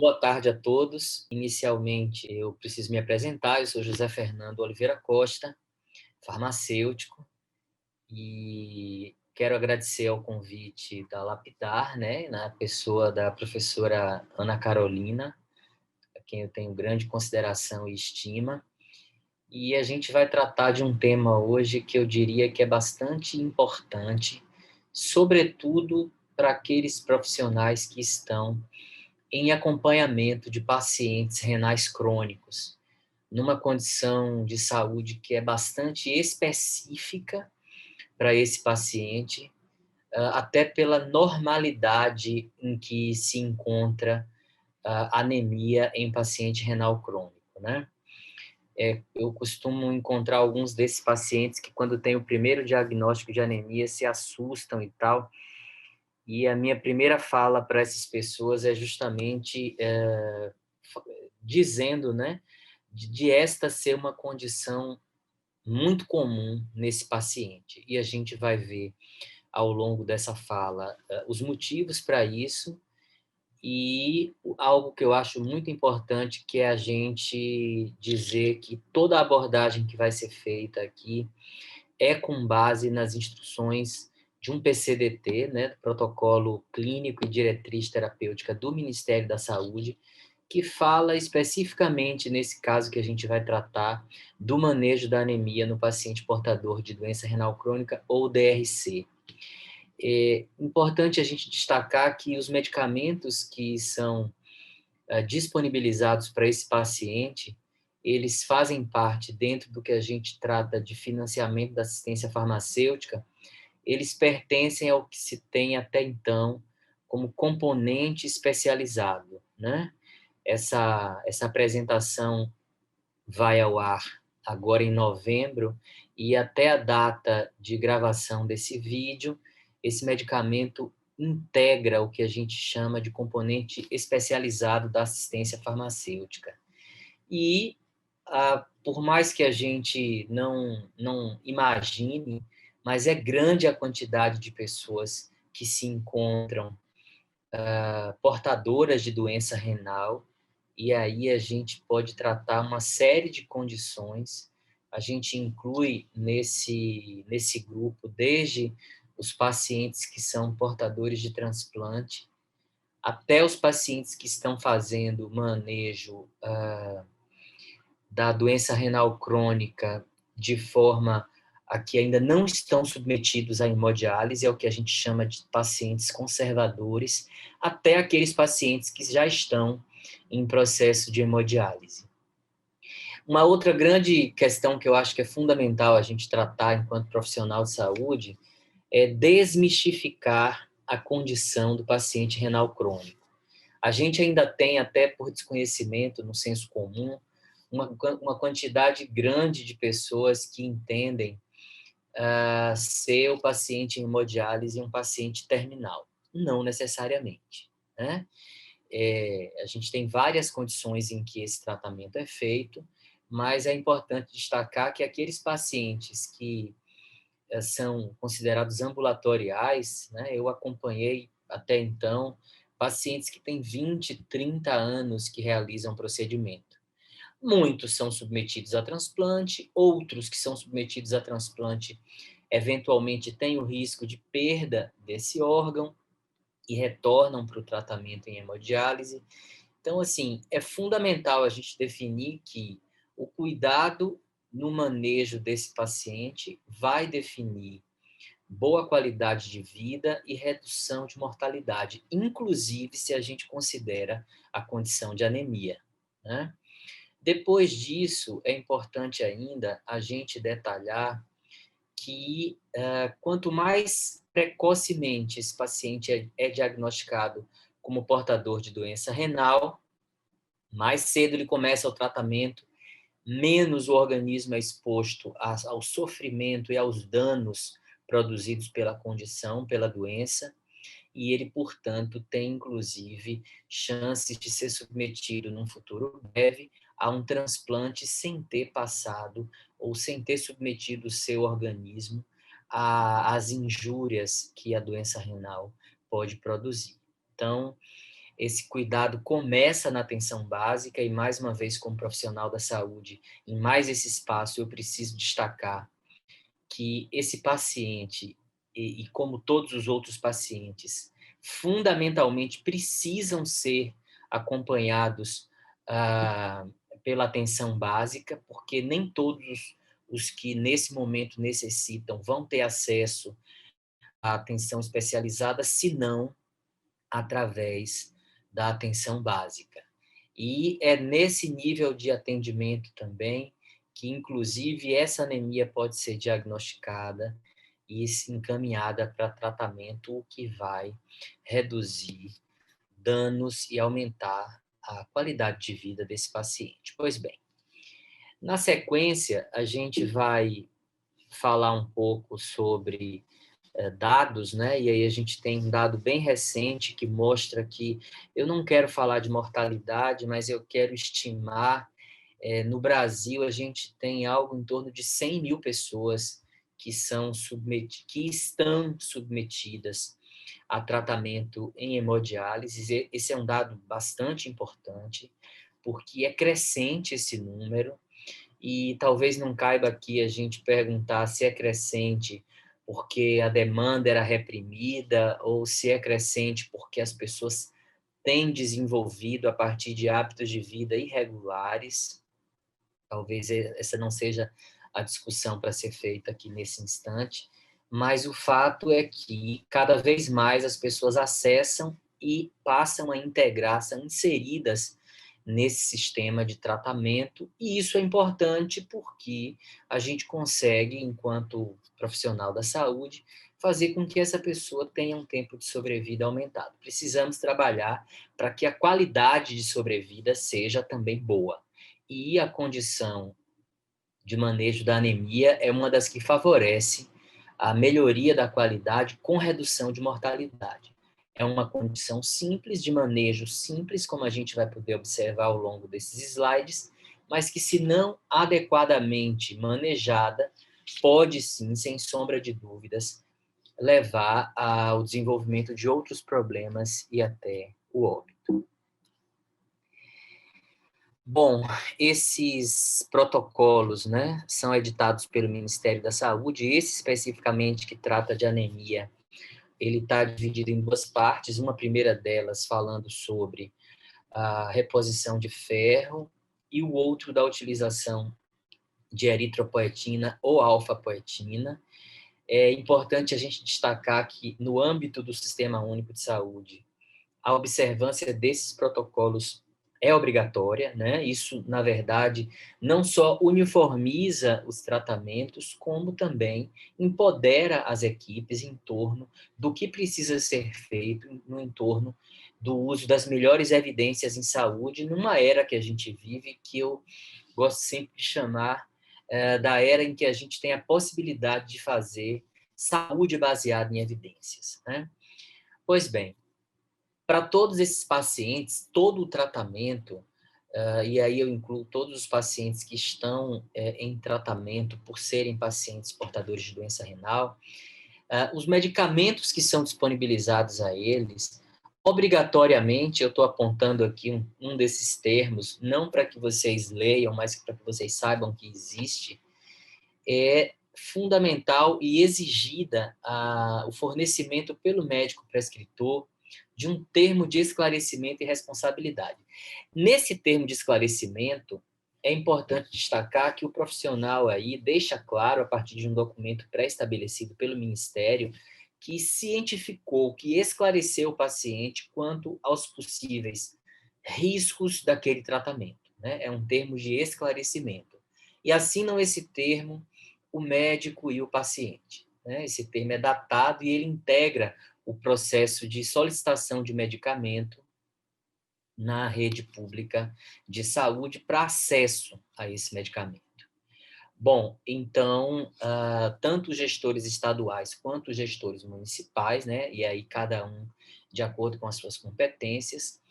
Boa tarde a todos. Inicialmente, eu preciso me apresentar. Eu sou José Fernando Oliveira Costa, farmacêutico, e quero agradecer ao convite da Lapidar, né, na pessoa da professora Ana Carolina, a quem eu tenho grande consideração e estima. E a gente vai tratar de um tema hoje que eu diria que é bastante importante, sobretudo para aqueles profissionais que estão em acompanhamento de pacientes renais crônicos, numa condição de saúde que é bastante específica para esse paciente, até pela normalidade em que se encontra a anemia em paciente renal crônico, né? Eu costumo encontrar alguns desses pacientes que, quando tem o primeiro diagnóstico de anemia, se assustam e tal. E a minha primeira fala para essas pessoas é justamente dizendo, né, de esta ser uma condição muito comum nesse paciente. E a gente vai ver ao longo dessa fala os motivos para isso e algo que eu acho muito importante, que é a gente dizer que toda a abordagem que vai ser feita aqui é com base nas instruções de um PCDT, né, Protocolo Clínico e Diretriz Terapêutica do Ministério da Saúde, que fala especificamente, nesse caso que a gente vai tratar, do manejo da anemia no paciente portador de doença renal crônica ou DRC. É importante a gente destacar que os medicamentos que são disponibilizados para esse paciente, eles fazem parte, dentro do que a gente trata de financiamento da assistência farmacêutica, eles pertencem ao que se tem até então como componente especializado, né? Essa apresentação vai ao ar agora em novembro, e até a data de gravação desse vídeo, esse medicamento integra o que a gente chama de componente especializado da assistência farmacêutica. E, por mais que a gente não imagine, mas é grande a quantidade de pessoas que se encontram portadoras de doença renal, e aí a gente pode tratar uma série de condições. A gente inclui nesse grupo desde os pacientes que são portadores de transplante, até os pacientes que estão fazendo manejo da doença renal crônica de forma a que ainda não estão submetidos à hemodiálise, é o que a gente chama de pacientes conservadores, até aqueles pacientes que já estão em processo de hemodiálise. Uma outra grande questão que eu acho que é fundamental a gente tratar enquanto profissional de saúde é desmistificar a condição do paciente renal crônico. A gente ainda tem, até por desconhecimento no senso comum, uma quantidade grande de pessoas que entendem ser o paciente em hemodiálise um paciente terminal. Não necessariamente, né? A gente tem várias condições em que esse tratamento é feito, mas é importante destacar que aqueles pacientes que são considerados ambulatoriais, né? Eu acompanhei até então pacientes que têm 20, 30 anos que realizam procedimento. Muitos são submetidos a transplante, outros que são submetidos a transplante eventualmente têm o risco de perda desse órgão e retornam para o tratamento em hemodiálise. Então, assim, é fundamental a gente definir que o cuidado no manejo desse paciente vai definir boa qualidade de vida e redução de mortalidade, inclusive se a gente considera a condição de anemia, né? Depois disso, é importante ainda a gente detalhar que quanto mais precocemente esse paciente é diagnosticado como portador de doença renal, mais cedo ele começa o tratamento, menos o organismo é exposto ao sofrimento e aos danos produzidos pela condição, pela doença, e ele, portanto, tem, inclusive, chances de ser submetido, num futuro breve, a um transplante sem ter passado ou sem ter submetido o seu organismo às injúrias que a doença renal pode produzir. Então, esse cuidado começa na atenção básica e, mais uma vez, como profissional da saúde, em mais esse espaço, eu preciso destacar que esse paciente, e como todos os outros pacientes, fundamentalmente precisam ser acompanhados pela atenção básica, porque nem todos os que nesse momento necessitam vão ter acesso à atenção especializada, senão através da atenção básica. E é nesse nível de atendimento também que, inclusive, essa anemia pode ser diagnosticada e encaminhada para tratamento, o que vai reduzir danos e aumentar a qualidade de vida desse paciente. Pois bem, na sequência, a gente vai falar um pouco sobre dados, né? E aí a gente tem um dado bem recente que mostra que eu não quero falar de mortalidade, mas eu quero estimar, no Brasil a gente tem algo em torno de 100 mil pessoas que estão submetidas a tratamento em hemodiálise. Esse é um dado bastante importante, porque é crescente esse número, e talvez não caiba aqui a gente perguntar se é crescente porque a demanda era reprimida ou se é crescente porque as pessoas têm desenvolvido a partir de hábitos de vida irregulares. Talvez essa não seja a discussão para ser feita aqui nesse instante, mas o fato é que cada vez mais as pessoas acessam e passam a integrar, são inseridas nesse sistema de tratamento, e isso é importante porque a gente consegue, enquanto profissional da saúde, fazer com que essa pessoa tenha um tempo de sobrevida aumentado. Precisamos trabalhar para que a qualidade de sobrevida seja também boa. E a condição de manejo da anemia é uma das que favorece a melhoria da qualidade com redução de mortalidade. É uma condição simples, de manejo simples, como a gente vai poder observar ao longo desses slides, mas que, se não adequadamente manejada, pode sim, sem sombra de dúvidas, levar ao desenvolvimento de outros problemas e até o óbito. Bom, esses protocolos, né, são editados pelo Ministério da Saúde. Esse especificamente, que trata de anemia, ele está dividido em duas partes. Uma primeira delas falando sobre a reposição de ferro e o outro da utilização de eritropoetina ou alfa-poetina. É importante a gente destacar que, no âmbito do Sistema Único de Saúde, a observância desses protocolos é obrigatória, né? Isso, na verdade, não só uniformiza os tratamentos, como também empodera as equipes em torno do que precisa ser feito no entorno do uso das melhores evidências em saúde, numa era que a gente vive, que eu gosto sempre de chamar da era em que a gente tem a possibilidade de fazer saúde baseada em evidências, né? Pois bem, para todos esses pacientes, todo o tratamento, e aí eu incluo todos os pacientes que estão em tratamento por serem pacientes portadores de doença renal, os medicamentos que são disponibilizados a eles, obrigatoriamente, eu estou apontando aqui um desses termos, não para que vocês leiam, mas para que vocês saibam que existe, é fundamental e exigida o fornecimento pelo médico prescritor de um termo de esclarecimento e responsabilidade. Nesse termo de esclarecimento, é importante destacar que o profissional aí deixa claro, a partir de um documento pré-estabelecido pelo Ministério, que cientificou, que esclareceu o paciente quanto aos possíveis riscos daquele tratamento, né? É um termo de esclarecimento. E assinam esse termo o médico e o paciente, né? Esse termo é datado e ele integra o processo de solicitação de medicamento na rede pública de saúde para acesso a esse medicamento. Bom, então, tanto os gestores estaduais quanto os gestores municipais, né, e aí cada um de acordo com as suas competências,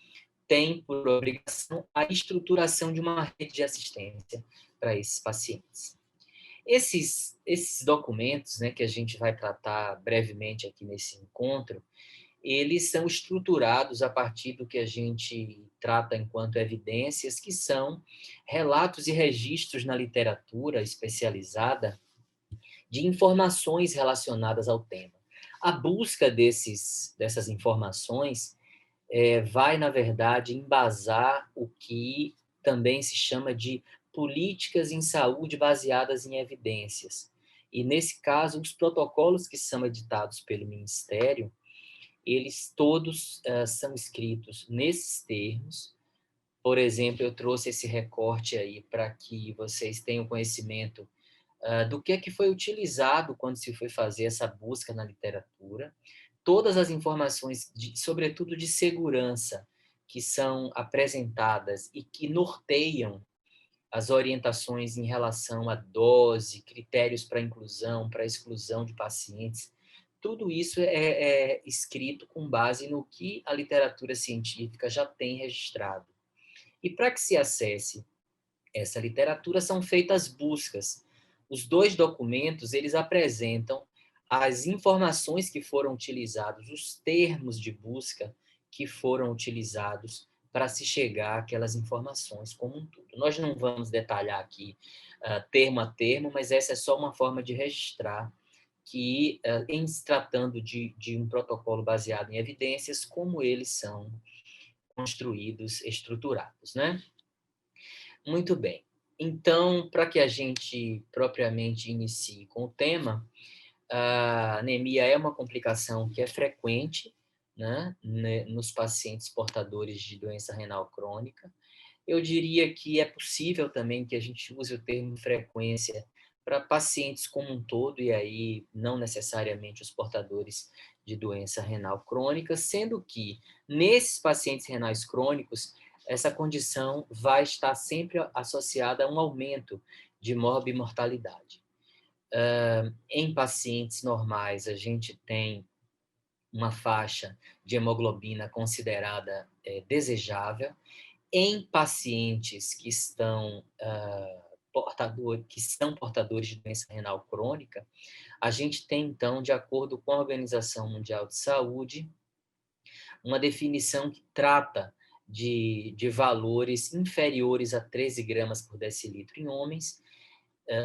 tem por obrigação a estruturação de uma rede de assistência para esses pacientes. Esses documentos, né, que a gente vai tratar brevemente aqui nesse encontro, eles são estruturados a partir do que a gente trata enquanto evidências, que são relatos e registros na literatura especializada de informações relacionadas ao tema. A busca dessas informações vai, na verdade, embasar o que também se chama de políticas em saúde baseadas em evidências. E, nesse caso, os protocolos que são editados pelo Ministério, eles todos são escritos nesses termos. Por exemplo, eu trouxe esse recorte aí para que vocês tenham conhecimento do que foi utilizado quando se foi fazer essa busca na literatura. Todas as informações, sobretudo de segurança, que são apresentadas e que norteiam as orientações em relação à dose, critérios para inclusão, para exclusão de pacientes, tudo isso é escrito com base no que a literatura científica já tem registrado. E para que se acesse essa literatura, são feitas buscas. Os dois documentos, eles apresentam as informações que foram utilizadas, os termos de busca que foram utilizados para se chegar àquelas informações como um todo. Nós não vamos detalhar aqui termo a termo, mas essa é só uma forma de registrar que, em se tratando de um protocolo baseado em evidências, como eles são construídos, estruturados, né? Muito bem. Então, para que a gente propriamente inicie com o tema, a anemia é uma complicação que é frequente, né, nos pacientes portadores de doença renal crônica. Eu diria que é possível também que a gente use o termo frequência para pacientes como um todo, e aí não necessariamente os portadores de doença renal crônica, sendo que nesses pacientes renais crônicos, essa condição vai estar sempre associada a um aumento de morbimortalidade. Em pacientes normais, a gente tem uma faixa de hemoglobina considerada desejável. Em pacientes que são portadores de doença renal crônica, a gente tem, então, de acordo com a Organização Mundial de Saúde, uma definição que trata de valores inferiores a 13 gramas por decilitro em homens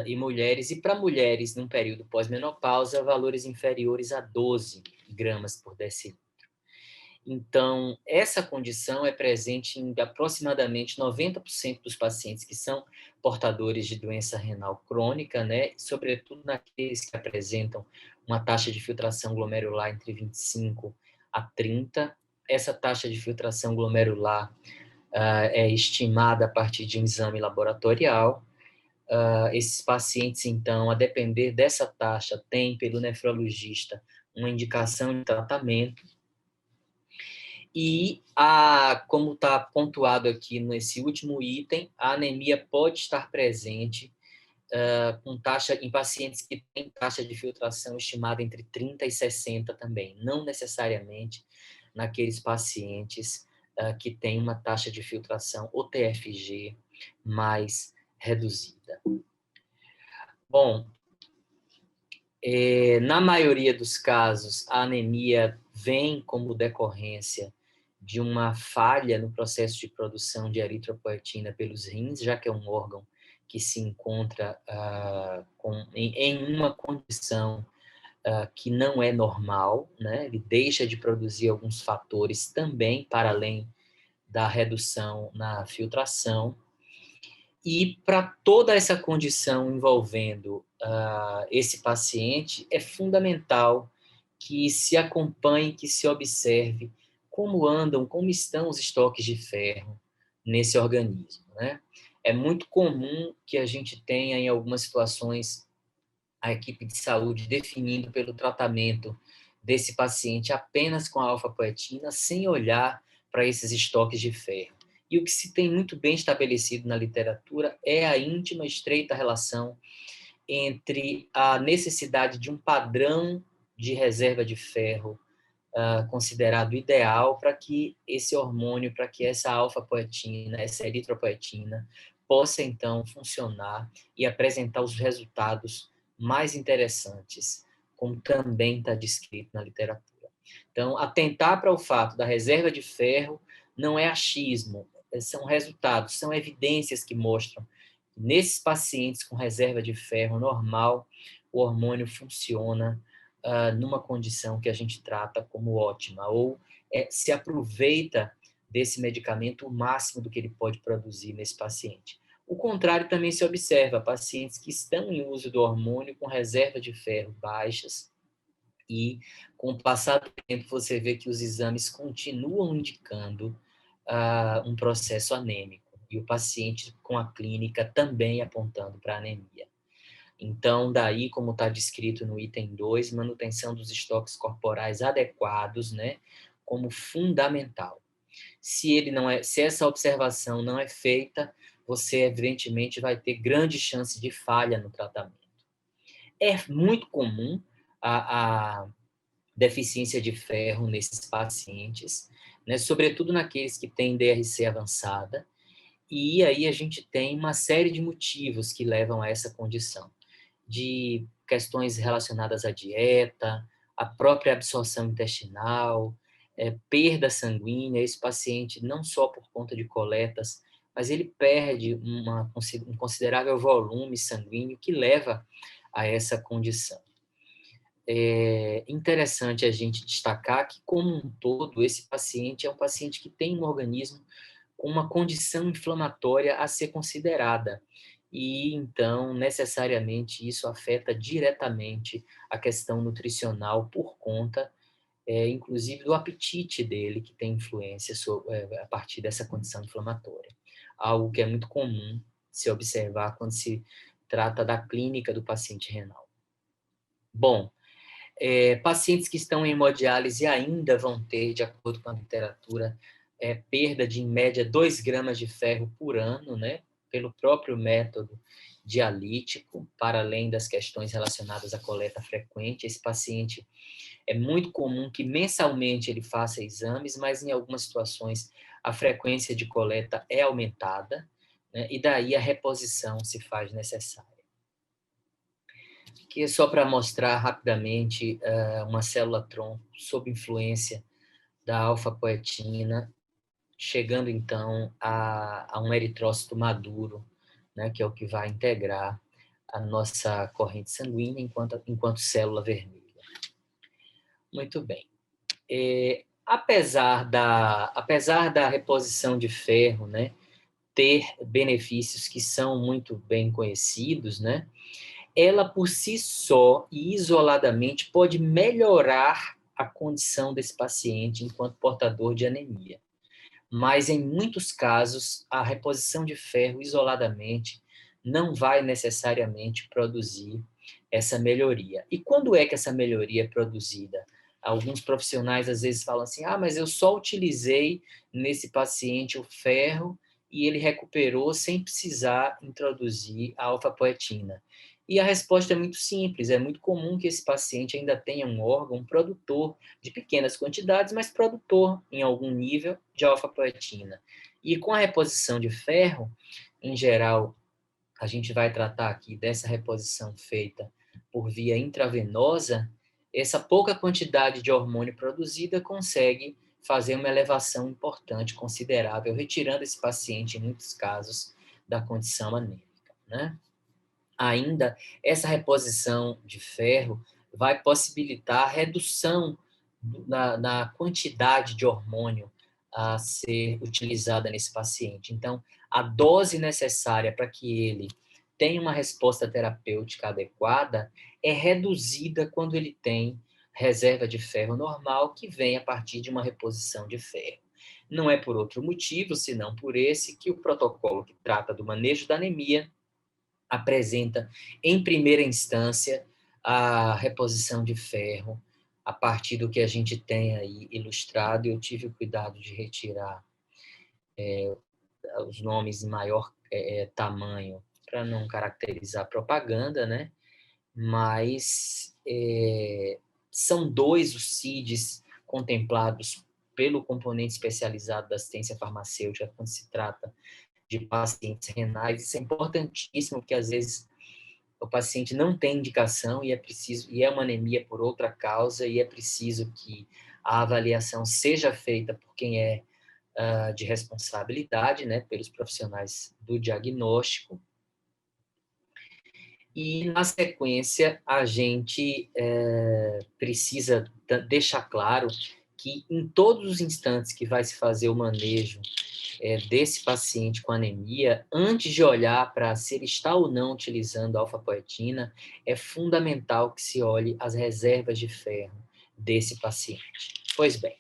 e mulheres, e para mulheres, num período pós-menopausa, valores inferiores a 12 gramas por decilitro. Então, essa condição é presente em aproximadamente 90% dos pacientes que são portadores de doença renal crônica, né? Sobretudo naqueles que apresentam uma taxa de filtração glomerular entre 25 a 30. Essa taxa de filtração glomerular é estimada a partir de um exame laboratorial. Esses pacientes, então, a depender dessa taxa, têm pelo nefrologista uma indicação de tratamento. E, como está pontuado aqui nesse último item, a anemia pode estar presente com taxa em pacientes que têm taxa de filtração estimada entre 30 e 60 também, não necessariamente naqueles pacientes que têm uma taxa de filtração OTFG mais reduzida. Bom, na maioria dos casos, a anemia vem como decorrência de uma falha no processo de produção de eritropoetina pelos rins, já que é um órgão que se encontra em uma condição que não é normal, né? Ele deixa de produzir alguns fatores também para além da redução na filtração. E para toda essa condição envolvendo esse paciente, é fundamental que se acompanhe, que se observe como estão os estoques de ferro nesse organismo, né? É muito comum que a gente tenha, em algumas situações, a equipe de saúde definindo pelo tratamento desse paciente apenas com a alfa-poetina, sem olhar para esses estoques de ferro. E o que se tem muito bem estabelecido na literatura é a íntima, estreita relação entre a necessidade de um padrão de reserva de ferro considerado ideal para que esse hormônio, para que essa alfa-poetina, essa eritropoetina, possa, então, funcionar e apresentar os resultados mais interessantes, como também está descrito na literatura. Então, atentar para o fato da reserva de ferro não é achismo, são resultados, são evidências que mostram que nesses pacientes com reserva de ferro normal, o hormônio funciona numa condição que a gente trata como ótima, ou se aproveita desse medicamento o máximo do que ele pode produzir nesse paciente. O contrário também se observa, pacientes que estão em uso do hormônio com reserva de ferro baixas, e com o passar do tempo você vê que os exames continuam indicando um processo anêmico, e o paciente com a clínica também apontando para anemia. Então, daí, como está descrito no item 2, manutenção dos estoques corporais adequados, né, como fundamental. Se essa observação não é feita, você evidentemente vai ter grande chance de falha no tratamento. É muito comum a deficiência de ferro nesses pacientes, né, sobretudo naqueles que têm DRC avançada, e aí a gente tem uma série de motivos que levam a essa condição, de questões relacionadas à dieta, à própria absorção intestinal, perda sanguínea. Esse paciente, não só por conta de coletas, mas ele perde um considerável volume sanguíneo que leva a essa condição. É interessante a gente destacar que, como um todo, esse paciente é um paciente que tem um organismo com uma condição inflamatória a ser considerada. E, então, necessariamente, isso afeta diretamente a questão nutricional por conta, inclusive, do apetite dele, que tem influência a partir dessa condição inflamatória. Algo que é muito comum se observar quando se trata da clínica do paciente renal. Bom, pacientes que estão em hemodiálise ainda vão ter, de acordo com a literatura, perda de, em média, 2 gramas de ferro por ano, né, pelo próprio método dialítico, para além das questões relacionadas à coleta frequente. Esse paciente é muito comum que mensalmente ele faça exames, mas em algumas situações a frequência de coleta é aumentada, né, e daí a reposição se faz necessária. Aqui é só para mostrar rapidamente uma célula-tronco sob influência da alfa-poetina, chegando então a um eritrócito maduro, né, que é o que vai integrar a nossa corrente sanguínea enquanto célula vermelha. Muito bem. Apesar da reposição de ferro, né, ter benefícios que são muito bem conhecidos, né, ela por si só e isoladamente pode melhorar a condição desse paciente enquanto portador de anemia. Mas, em muitos casos, a reposição de ferro isoladamente não vai necessariamente produzir essa melhoria. E quando é que essa melhoria é produzida? Alguns profissionais às vezes falam assim, mas eu só utilizei nesse paciente o ferro e ele recuperou sem precisar introduzir a alfa-poetina. E a resposta é muito simples, é muito comum que esse paciente ainda tenha um órgão produtor de pequenas quantidades, mas produtor em algum nível de alfa-poetina. E com a reposição de ferro, em geral, a gente vai tratar aqui dessa reposição feita por via intravenosa, essa pouca quantidade de hormônio produzida consegue fazer uma elevação importante, considerável, retirando esse paciente, em muitos casos, da condição anêmica, né? Ainda, essa reposição de ferro vai possibilitar a redução na quantidade de hormônio a ser utilizada nesse paciente. Então, a dose necessária para que ele tenha uma resposta terapêutica adequada é reduzida quando ele tem reserva de ferro normal, que vem a partir de uma reposição de ferro. Não é por outro motivo, senão por esse, que o protocolo que trata do manejo da anemia apresenta, em primeira instância, a reposição de ferro, a partir do que a gente tem aí ilustrado. Eu tive o cuidado de retirar os nomes em maior tamanho, para não caracterizar propaganda, né? Mas são 2 os CIDs contemplados pelo componente especializado da assistência farmacêutica quando se trata de pacientes renais. Isso é importantíssimo, porque às vezes o paciente não tem indicação e é uma anemia por outra causa, e é preciso que a avaliação seja feita por quem é de responsabilidade, né, pelos profissionais do diagnóstico. E, na sequência, a gente precisa deixar claro que, em todos os instantes que vai se fazer o manejo desse paciente com anemia, antes de olhar para se ele está ou não utilizando alfa-poetina, é fundamental que se olhe as reservas de ferro desse paciente. Pois bem,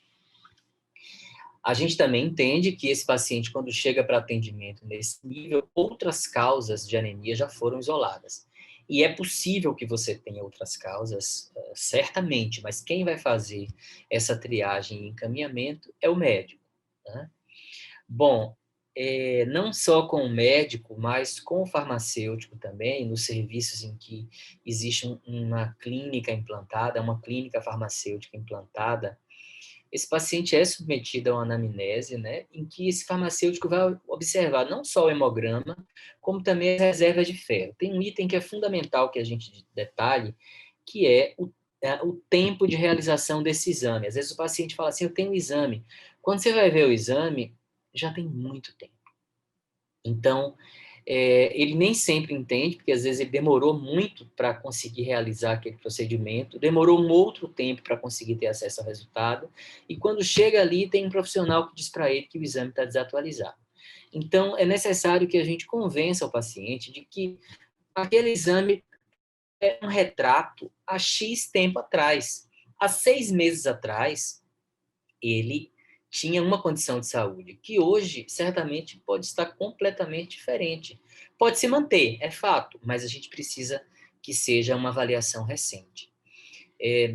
a gente também entende que esse paciente, quando chega para atendimento nesse nível, outras causas de anemia já foram isoladas. E é possível que você tenha outras causas, certamente, mas quem vai fazer essa triagem e encaminhamento é o médico, né? Bom, não só com o médico, mas com o farmacêutico também, nos serviços em que existe uma clínica implantada, uma clínica farmacêutica implantada, esse paciente é submetido a uma anamnese, né, em que esse farmacêutico vai observar não só o hemograma, como também as reservas de ferro. Tem um item que é fundamental que a gente detalhe, que é o tempo de realização desse exame. Às vezes o paciente fala assim, eu tenho um exame. Quando você vai ver o exame, já tem muito tempo. Então, ele nem sempre entende, porque às vezes ele demorou muito para conseguir realizar aquele procedimento, demorou um outro tempo para conseguir ter acesso ao resultado, e quando chega ali, tem um profissional que diz para ele que o exame está desatualizado. Então, é necessário que a gente convença o paciente de que aquele exame é um retrato há X tempo atrás. Há 6 meses atrás, ele tinha uma condição de saúde, que hoje, certamente, pode estar completamente diferente. Pode se manter, é fato, mas a gente precisa que seja uma avaliação recente.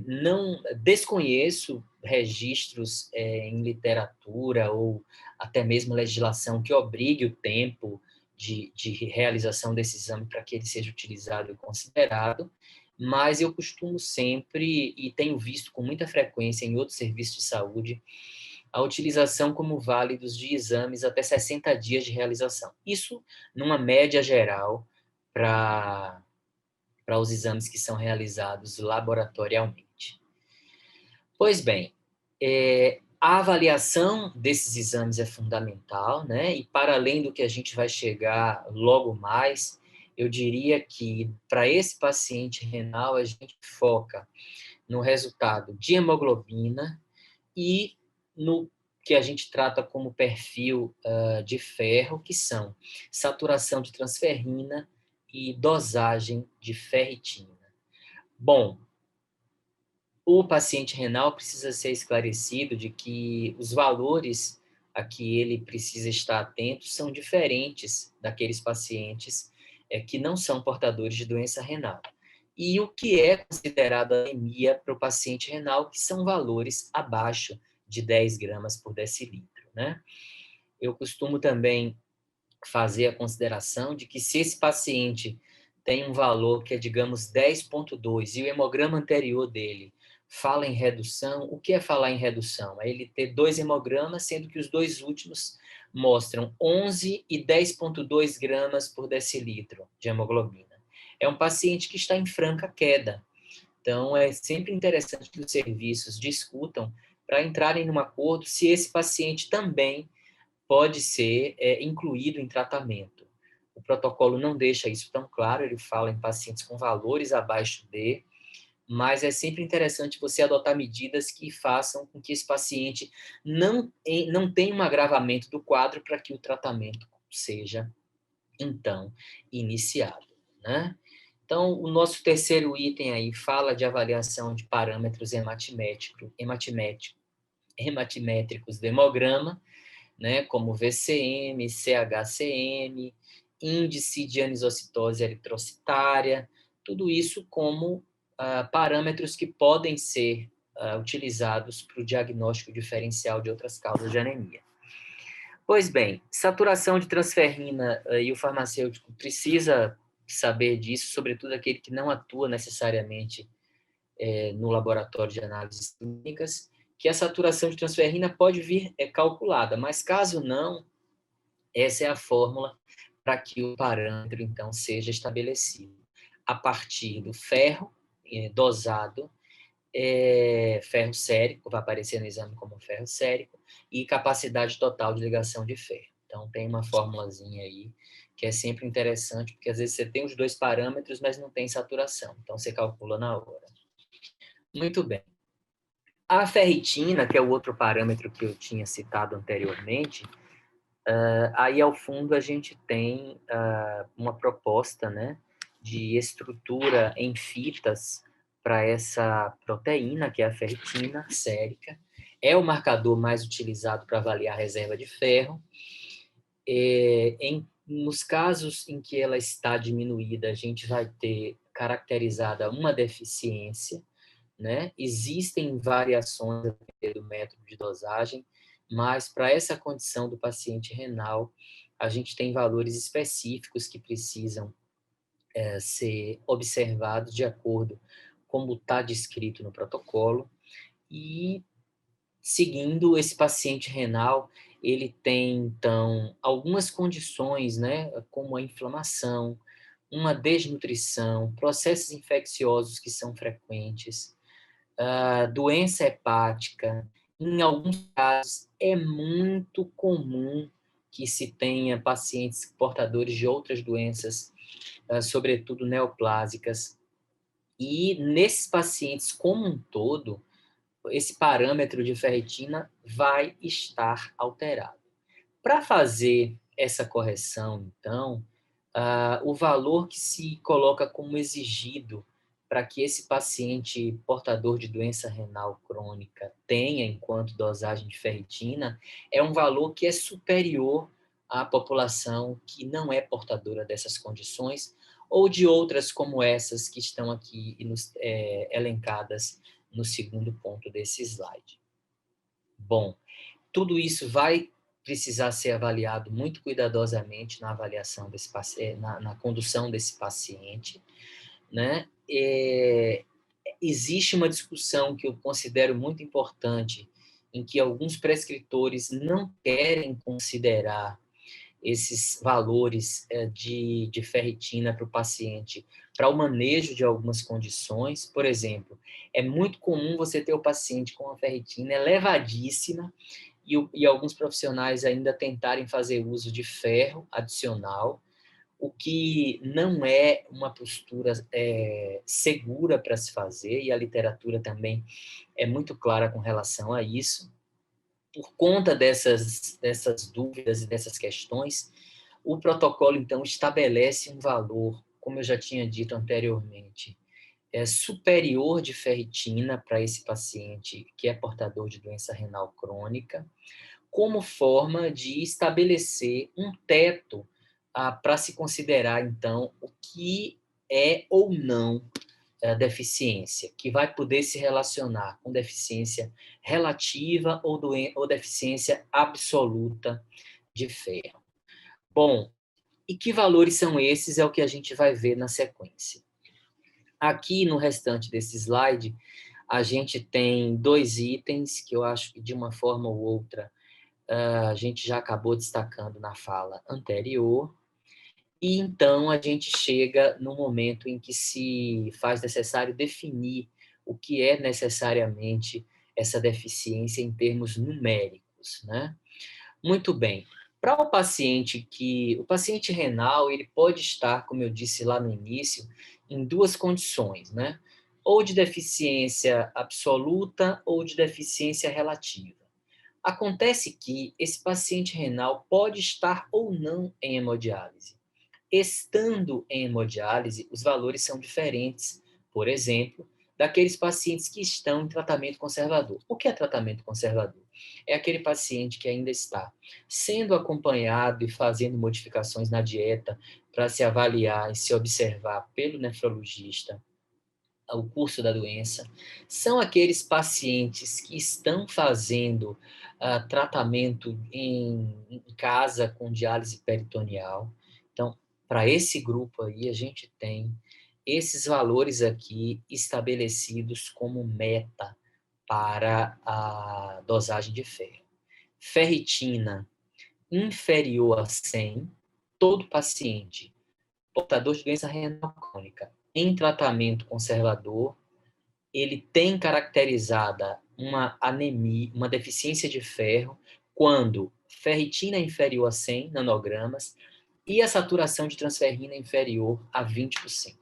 Não desconheço registros em literatura ou até mesmo legislação que obrigue o tempo de realização desse exame para que ele seja utilizado e considerado, mas eu costumo sempre, e tenho visto com muita frequência em outros serviços de saúde, a utilização como válidos de exames até 60 dias de realização. Isso numa média geral para os exames que são realizados laboratorialmente. Pois bem, a avaliação desses exames é fundamental, né? E para além do que a gente vai chegar logo mais, eu diria que para esse paciente renal a gente foca no resultado de hemoglobina e no que a gente trata como perfil de ferro, que são saturação de transferrina e dosagem de ferritina. Bom, o paciente renal precisa ser esclarecido de que os valores a que ele precisa estar atento são diferentes daqueles pacientes que não são portadores de doença renal. E o que é considerado anemia para o paciente renal, que são valores abaixo de 10 gramas por decilitro, né? Eu costumo também fazer a consideração de que se esse paciente tem um valor que é, digamos, 10,2 e o hemograma anterior dele fala em redução, o que é falar em redução? É ele ter 2 hemogramas, sendo que os 2 últimos mostram 11 e 10,2 gramas por decilitro de hemoglobina. É um paciente que está em franca queda. Então, é sempre interessante que os serviços discutam para entrarem num acordo se esse paciente também pode ser incluído em tratamento. O protocolo não deixa isso tão claro, ele fala em pacientes com valores abaixo de, mas é sempre interessante você adotar medidas que façam com que esse paciente não tenha um agravamento do quadro para que o tratamento seja, então, iniciado, né? Então, o nosso terceiro item aí fala de avaliação de parâmetros hematimétricos do hemograma, né, como VCM, CHCM, índice de anisocitose eritrocitária, tudo isso como parâmetros que podem ser utilizados para o diagnóstico diferencial de outras causas de anemia. Pois bem, saturação de transferrina e o farmacêutico precisa saber disso, sobretudo aquele que não atua necessariamente no laboratório de análises clínicas, que a saturação de transferrina pode vir calculada, mas caso não, essa é a fórmula para que o parâmetro, então, seja estabelecido. a partir do ferro dosado, ferro sérico, vai aparecer no exame como ferro sérico, e capacidade total de ligação de ferro. Então, tem uma formulazinha aí que é sempre interessante, porque às vezes você tem os dois parâmetros, mas não tem saturação. Então, você calcula na hora. Muito bem. A ferritina, que é o outro parâmetro que eu tinha citado anteriormente, aí ao fundo a gente tem uma proposta, né, de estrutura em fitas para essa proteína, que é a ferritina sérica. É o marcador mais utilizado para avaliar a reserva de ferro. Nos casos em que ela está diminuída, a gente vai ter caracterizada uma deficiência, né? Existem variações do método de dosagem, mas para essa condição do paciente renal, a gente tem valores específicos que precisam ser observados de acordo com como está descrito no protocolo, e seguindo esse paciente renal, ele tem, então, algumas condições, né, como a inflamação, uma desnutrição, processos infecciosos que são frequentes, doença hepática. Em alguns casos, é muito comum que se tenha pacientes portadores de outras doenças, sobretudo neoplásicas. E nesses pacientes como um todo, esse parâmetro de ferritina vai estar alterado. Para fazer essa correção, então, o valor que se coloca como exigido para que esse paciente portador de doença renal crônica tenha enquanto dosagem de ferritina é um valor que é superior à população que não é portadora dessas condições ou de outras como essas que estão aqui elencadas no segundo ponto desse slide. Bom, tudo isso vai precisar ser avaliado muito cuidadosamente na avaliação desse paciente, na condução desse paciente, né? Existe uma discussão que eu considero muito importante, em que alguns prescritores não querem considerar esses valores de ferritina para o paciente, para o manejo de algumas condições. Por exemplo, é muito comum você ter o paciente com uma ferritina elevadíssima e alguns profissionais ainda tentarem fazer uso de ferro adicional, o que não é uma postura segura para se fazer, e a literatura também é muito clara com relação a isso. Por conta dessas dúvidas e dessas questões, o protocolo, então, estabelece um valor, como eu já tinha dito anteriormente, superior de ferritina para esse paciente que é portador de doença renal crônica, como forma de estabelecer um teto para se considerar, então, o que é ou não deficiência, que vai poder se relacionar com deficiência relativa ou deficiência absoluta de ferro. Bom, e que valores são esses é o que a gente vai ver na sequência. Aqui no restante desse slide, a gente tem dois itens que eu acho que de uma forma ou outra a gente já acabou destacando na fala anterior, e então a gente chega no momento em que se faz necessário definir o que é necessariamente essa deficiência em termos numéricos, né? Muito bem. Para o paciente renal, ele pode estar, como eu disse lá no início, em duas condições, né? Ou de deficiência absoluta ou de deficiência relativa. Acontece que esse paciente renal pode estar ou não em hemodiálise. Estando em hemodiálise, os valores são diferentes, por exemplo, daqueles pacientes que estão em tratamento conservador. O que é tratamento conservador? É aquele paciente que ainda está sendo acompanhado e fazendo modificações na dieta para se avaliar e se observar pelo nefrologista o curso da doença. São aqueles pacientes que estão fazendo tratamento em casa com diálise peritoneal. Então, para esse grupo aí, a gente tem esses valores aqui estabelecidos como meta para a dosagem de ferro. Ferritina inferior a 100, todo paciente portador de doença renal crônica em tratamento conservador, ele tem caracterizada uma anemia, uma deficiência de ferro, quando ferritina é inferior a 100 nanogramas e a saturação de transferrina é inferior a 20%.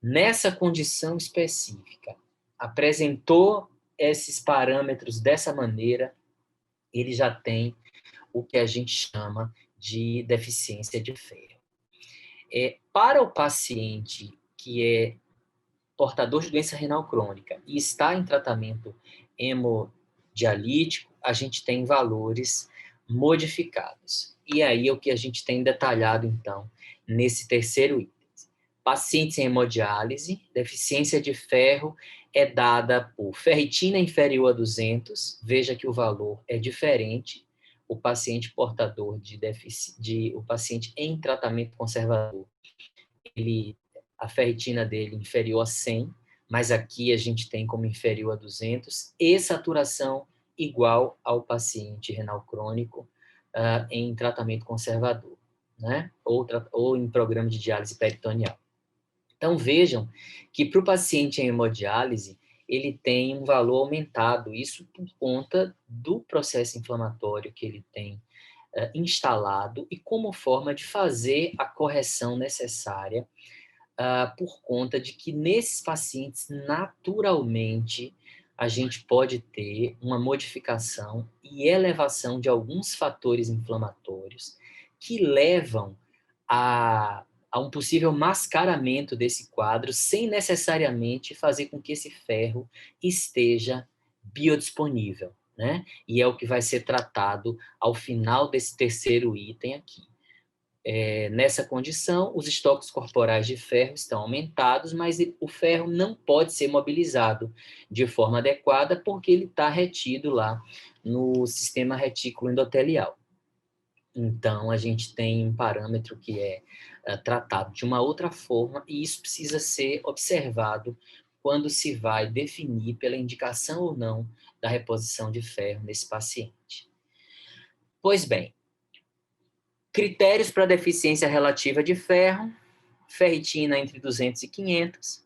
Nessa condição específica, apresentou esses parâmetros dessa maneira, ele já tem o que a gente chama de deficiência de ferro. Para o paciente que é portador de doença renal crônica e está em tratamento hemodialítico, a gente tem valores modificados. E aí é o que a gente tem detalhado, então, nesse terceiro item. Pacientes em hemodiálise, deficiência de ferro é dada por ferritina inferior a 200, veja que o valor é diferente. O paciente portador o paciente em tratamento conservador, a ferritina dele inferior a 100, mas aqui a gente tem como inferior a 200, e saturação igual ao paciente renal crônico em tratamento conservador, né? Ou em programa de diálise peritoneal. Então, vejam que para o paciente em hemodiálise, ele tem um valor aumentado, isso por conta do processo inflamatório que ele tem instalado e como forma de fazer a correção necessária por conta de que nesses pacientes, naturalmente, a gente pode ter uma modificação e elevação de alguns fatores inflamatórios que levam a um possível mascaramento desse quadro, sem necessariamente fazer com que esse ferro esteja biodisponível, né? E é o que vai ser tratado ao final desse terceiro item aqui. Nessa condição, os estoques corporais de ferro estão aumentados, mas o ferro não pode ser mobilizado de forma adequada porque ele está retido lá no sistema retículo endotelial. Então, a gente tem um parâmetro que é tratado de uma outra forma e isso precisa ser observado quando se vai definir pela indicação ou não da reposição de ferro nesse paciente. Pois bem, critérios para deficiência relativa de ferro: ferritina entre 200 e 500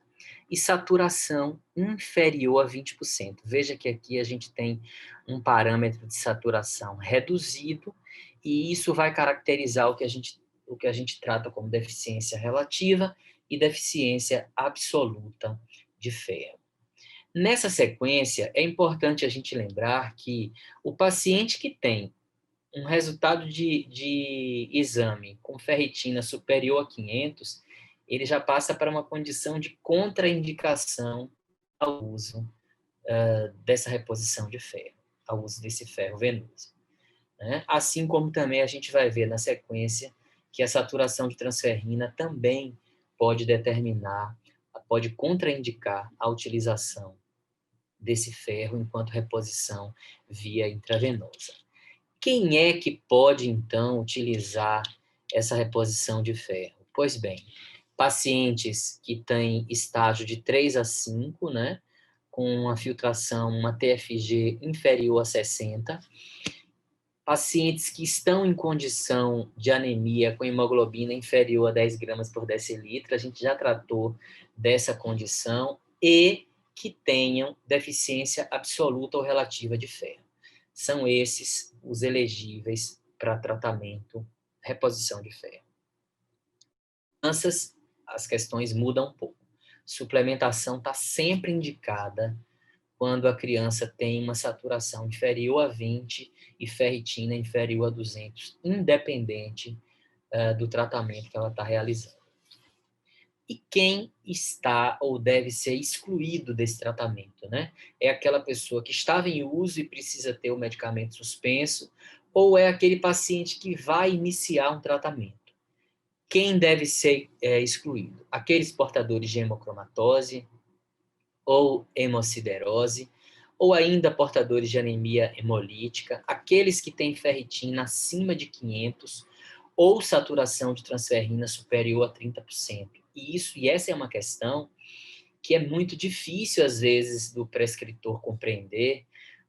e saturação inferior a 20%. Veja que aqui a gente tem um parâmetro de saturação reduzido e isso vai caracterizar o que a gente trata como deficiência relativa e deficiência absoluta de ferro. Nessa sequência, é importante a gente lembrar que o paciente que tem um resultado de exame com ferritina superior a 500, ele já passa para uma condição de contraindicação ao uso dessa reposição de ferro, ao uso desse ferro venoso, né? Assim como também a gente vai ver na sequência que a saturação de transferrina também pode pode contraindicar a utilização desse ferro enquanto reposição via intravenosa. Quem é que pode, então, utilizar essa reposição de ferro? Pois bem, pacientes que têm estágio de 3 a 5, né, com uma filtração, uma TFG inferior a 60, pacientes que estão em condição de anemia com hemoglobina inferior a 10 gramas por decilitro, a gente já tratou dessa condição, e que tenham deficiência absoluta ou relativa de ferro. São esses os elegíveis para tratamento, reposição de ferro. Crianças, as questões mudam um pouco. Suplementação está sempre indicada quando a criança tem uma saturação inferior a 20 e ferritina inferior a 200, independente do tratamento que ela está realizando. E quem está ou deve ser excluído desse tratamento, né? É aquela pessoa que estava em uso e precisa ter o medicamento suspenso, ou é aquele paciente que vai iniciar um tratamento? Quem deve ser excluído? Aqueles portadores de hemocromatose ou hemociderose, ou ainda portadores de anemia hemolítica, aqueles que têm ferritina acima de 500 ou saturação de transferrina superior a 30%. E essa é uma questão que é muito difícil, às vezes, do prescritor compreender,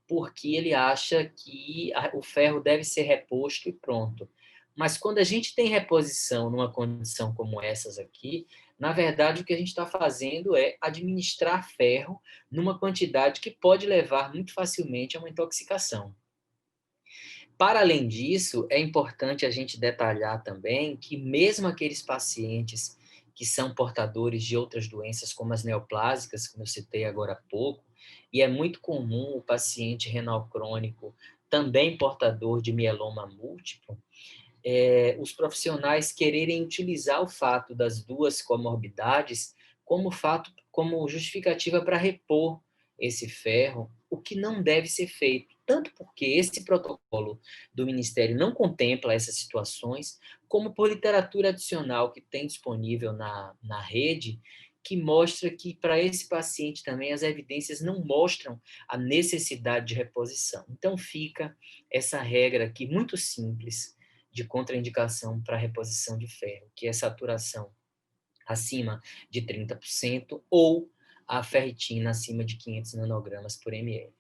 porque ele acha que o ferro deve ser reposto e pronto. Mas quando a gente tem reposição numa condição como essas aqui, Na verdade, o que a gente está fazendo é administrar ferro numa quantidade que pode levar muito facilmente a uma intoxicação. Para além disso, é importante a gente detalhar também que mesmo aqueles pacientes que são portadores de outras doenças, como as neoplásicas, como eu citei agora há pouco, e é muito comum o paciente renal crônico, também portador de mieloma múltiplo, os profissionais quererem utilizar o fato das duas comorbidades como justificativa para repor esse ferro, o que não deve ser feito, tanto porque esse protocolo do Ministério não contempla essas situações, como por literatura adicional que tem disponível na rede, que mostra que para esse paciente também as evidências não mostram a necessidade de reposição. Então fica essa regra aqui muito simples, de contraindicação para reposição de ferro, que é saturação acima de 30% ou a ferritina acima de 500 nanogramas por ml.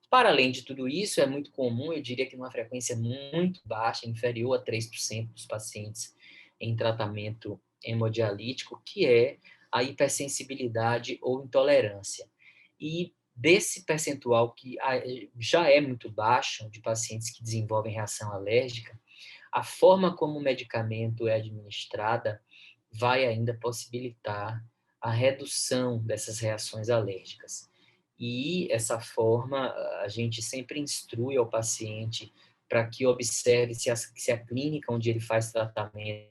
Para além de tudo isso, é muito comum, eu diria que numa frequência muito baixa, inferior a 3% dos pacientes em tratamento hemodialítico, que é a hipersensibilidade ou intolerância. E desse percentual que já é muito baixo, de pacientes que desenvolvem reação alérgica, a forma como o medicamento é administrada vai ainda possibilitar a redução dessas reações alérgicas. E essa forma, a gente sempre instrui ao paciente para que observe se a clínica onde ele faz tratamento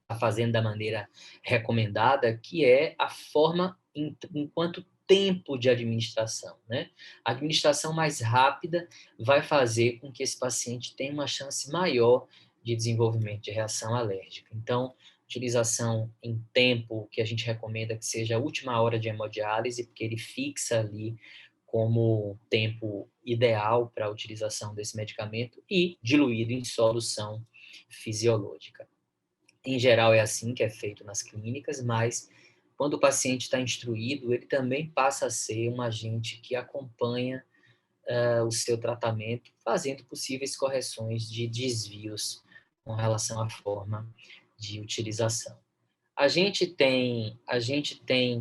está fazendo da maneira recomendada, que é a forma enquanto tempo de administração, né? A administração mais rápida vai fazer com que esse paciente tenha uma chance maior de desenvolvimento de reação alérgica. Então, utilização em tempo, que a gente recomenda que seja a última hora de hemodiálise, porque ele fixa ali como tempo ideal para a utilização desse medicamento, e diluído em solução fisiológica. Em geral, é assim que é feito nas clínicas, mas quando o paciente está instruído, ele também passa a ser um agente que acompanha o seu tratamento, fazendo possíveis correções de desvios com relação à forma de utilização. A gente tem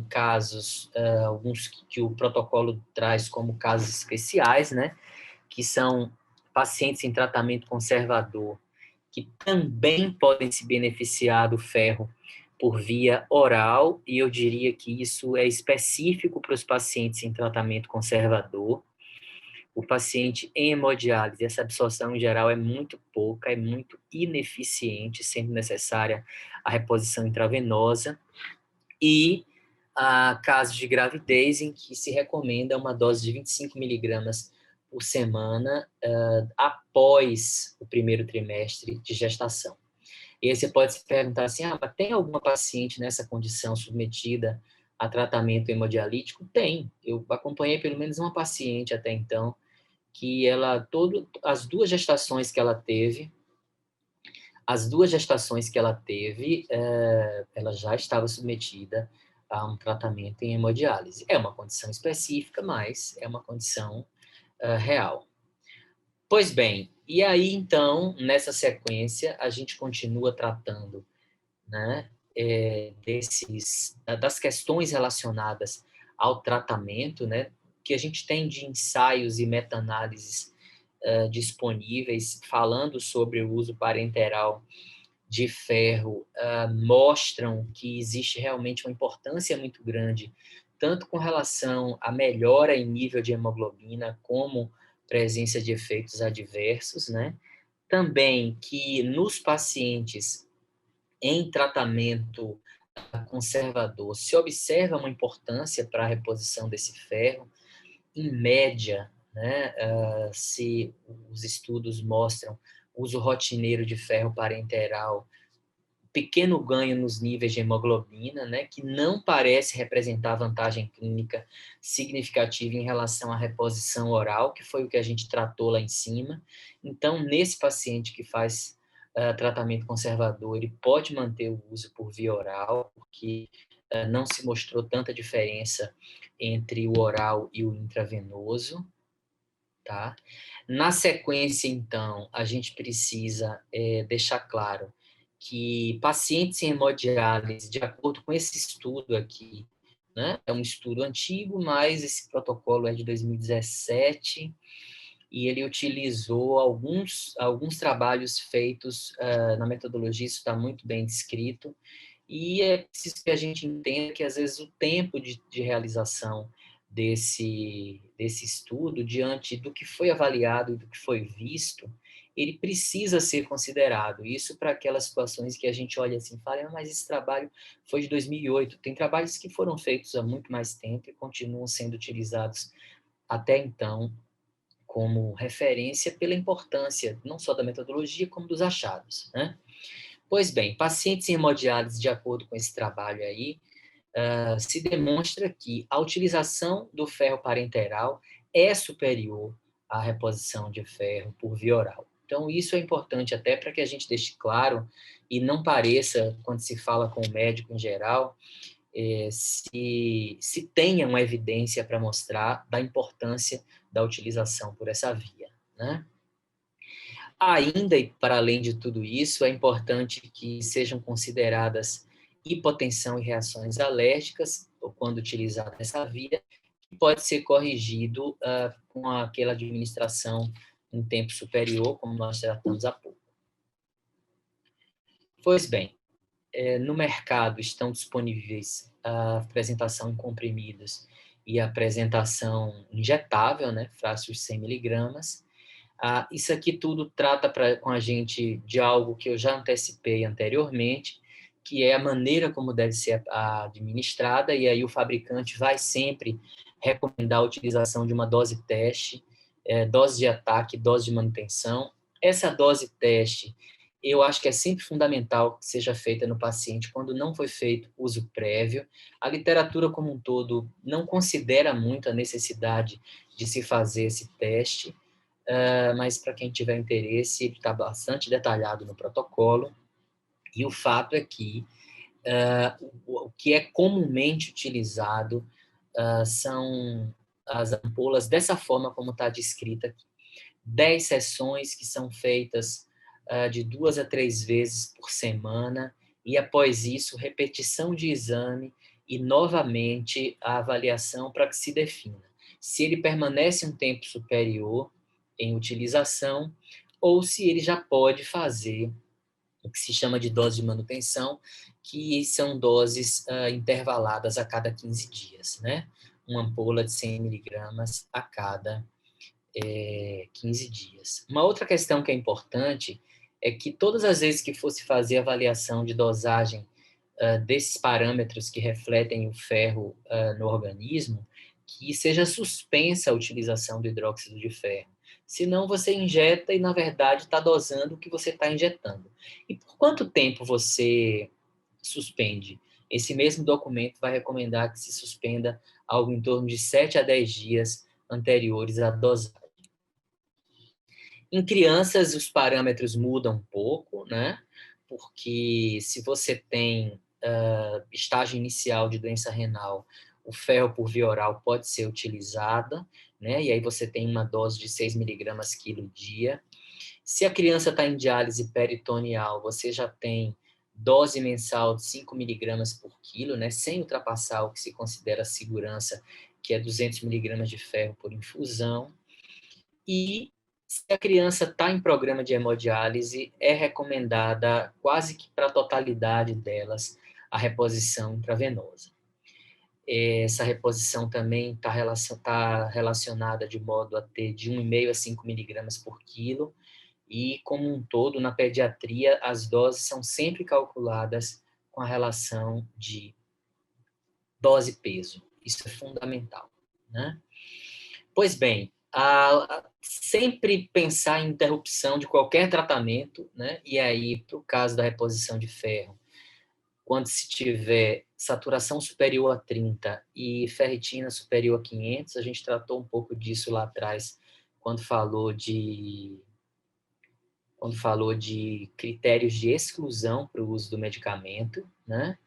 casos, alguns que o protocolo traz como casos especiais, né? Que são pacientes em tratamento conservador, que também podem se beneficiar do ferro por via oral, e eu diria que isso é específico para os pacientes em tratamento conservador. O paciente em hemodiálise, essa absorção em geral é muito pouca, é muito ineficiente, sendo necessária a reposição intravenosa, e há casos de gravidez em que se recomenda uma dose de 25 miligramas por semana após o primeiro trimestre de gestação. E aí você pode se perguntar assim, mas tem alguma paciente nessa condição submetida a tratamento hemodialítico? Tem. Eu acompanhei pelo menos uma paciente até então, que as duas gestações que ela teve, ela já estava submetida a um tratamento em hemodiálise. É uma condição específica, mas é uma condição real. Pois bem, e aí então, nessa sequência, a gente continua tratando, né, das questões relacionadas ao tratamento, né, que a gente tem de ensaios e meta-análises disponíveis falando sobre o uso parenteral de ferro, mostram que existe realmente uma importância muito grande, tanto com relação à melhora em nível de hemoglobina, como presença de efeitos adversos, né? Também que nos pacientes em tratamento conservador se observa uma importância para a reposição desse ferro, em média, né, se os estudos mostram uso rotineiro de ferro parenteral, pequeno ganho nos níveis de hemoglobina, né, que não parece representar vantagem clínica significativa em relação à reposição oral, que foi o que a gente tratou lá em cima. Então, nesse paciente que faz tratamento conservador, ele pode manter o uso por via oral, porque não se mostrou tanta diferença entre o oral e o intravenoso, tá? Na sequência, então, a gente precisa deixar claro que pacientes em hemodiálise, de acordo com esse estudo aqui, né, é um estudo antigo, mas esse protocolo é de 2017, e ele utilizou alguns trabalhos feitos na metodologia, isso está muito bem descrito, e é preciso que a gente entenda que, às vezes, o tempo de realização desse estudo, diante do que foi avaliado e do que foi visto, ele precisa ser considerado. Isso para aquelas situações que a gente olha assim e fala, mas esse trabalho foi de 2008. Tem trabalhos que foram feitos há muito mais tempo e continuam sendo utilizados até então como referência pela importância não só da metodologia, como dos achados, né? Pois bem, pacientes em hemodiálise, de acordo com esse trabalho aí, se demonstra que a utilização do ferro parenteral é superior à reposição de ferro por via oral. Então, isso é importante até para que a gente deixe claro e não pareça, quando se fala com o médico em geral, se tenha uma evidência para mostrar da importância da utilização por essa via, né? Ainda, e para além de tudo isso, é importante que sejam consideradas hipotensão e reações alérgicas, ou quando utilizada essa via, que pode ser corrigido com aquela administração em tempo superior, como nós tratamos há pouco. Pois bem, no mercado estão disponíveis a apresentação em comprimidos e a apresentação injetável, né, frascos de 100 miligramas. Isso aqui tudo trata com a gente de algo que eu já antecipei anteriormente, que é a maneira como deve ser administrada, e aí o fabricante vai sempre recomendar a utilização de uma dose teste, dose de ataque, dose de manutenção. Essa dose teste, eu acho que é sempre fundamental que seja feita no paciente quando não foi feito uso prévio. A literatura como um todo não considera muito a necessidade de se fazer esse teste, mas para quem tiver interesse, ele está bastante detalhado no protocolo, e o fato é que o que é comumente utilizado são as ampolas dessa forma como está descrita aqui. 10 sessões que são feitas de 2 a 3 vezes por semana, e após isso, repetição de exame e, novamente, a avaliação para que se defina se ele permanece um tempo superior em utilização ou se ele já pode fazer o que se chama de dose de manutenção, que são doses intervaladas a cada 15 dias, né? Uma ampola de 100 miligramas a cada 15 dias. Uma outra questão que é importante é que todas as vezes que fosse fazer avaliação de dosagem desses parâmetros que refletem o ferro no organismo, que seja suspensa a utilização do hidróxido de ferro. Senão você injeta e, na verdade, está dosando o que você está injetando. E por quanto tempo você suspende? Esse mesmo documento vai recomendar que se suspenda algo em torno de 7 a 10 dias anteriores à dosagem. Em crianças, os parâmetros mudam um pouco, né? Porque se você tem estágio inicial de doença renal, o ferro por via oral pode ser utilizada, né? E aí você tem uma dose de 6 miligramas quilo dia. Se a criança está em diálise peritoneal, você já tem dose mensal de 5 miligramas por quilo, né? Sem ultrapassar o que se considera segurança, que é 200 miligramas de ferro por infusão. E se a criança está em programa de hemodiálise, é recomendada quase que para a totalidade delas a reposição intravenosa. Essa reposição também está relacionada de modo a ter de 1,5 a 5 miligramas por quilo, e, como um todo, na pediatria, as doses são sempre calculadas com a relação de dose-peso. Isso é fundamental, né? Pois bem, sempre pensar em interrupção de qualquer tratamento, né? E aí, para o caso da reposição de ferro, quando se tiver saturação superior a 30 e ferritina superior a 500, a gente tratou um pouco disso lá atrás, quando falou de critérios de exclusão para o uso do medicamento, né?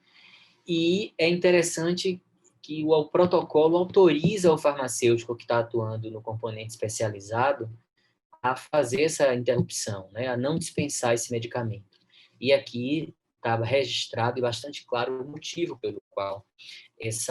E é interessante que o protocolo autoriza o farmacêutico que está atuando no componente especializado a fazer essa interrupção, né? A não dispensar esse medicamento. E aqui estava registrado e bastante claro o motivo pelo qual esse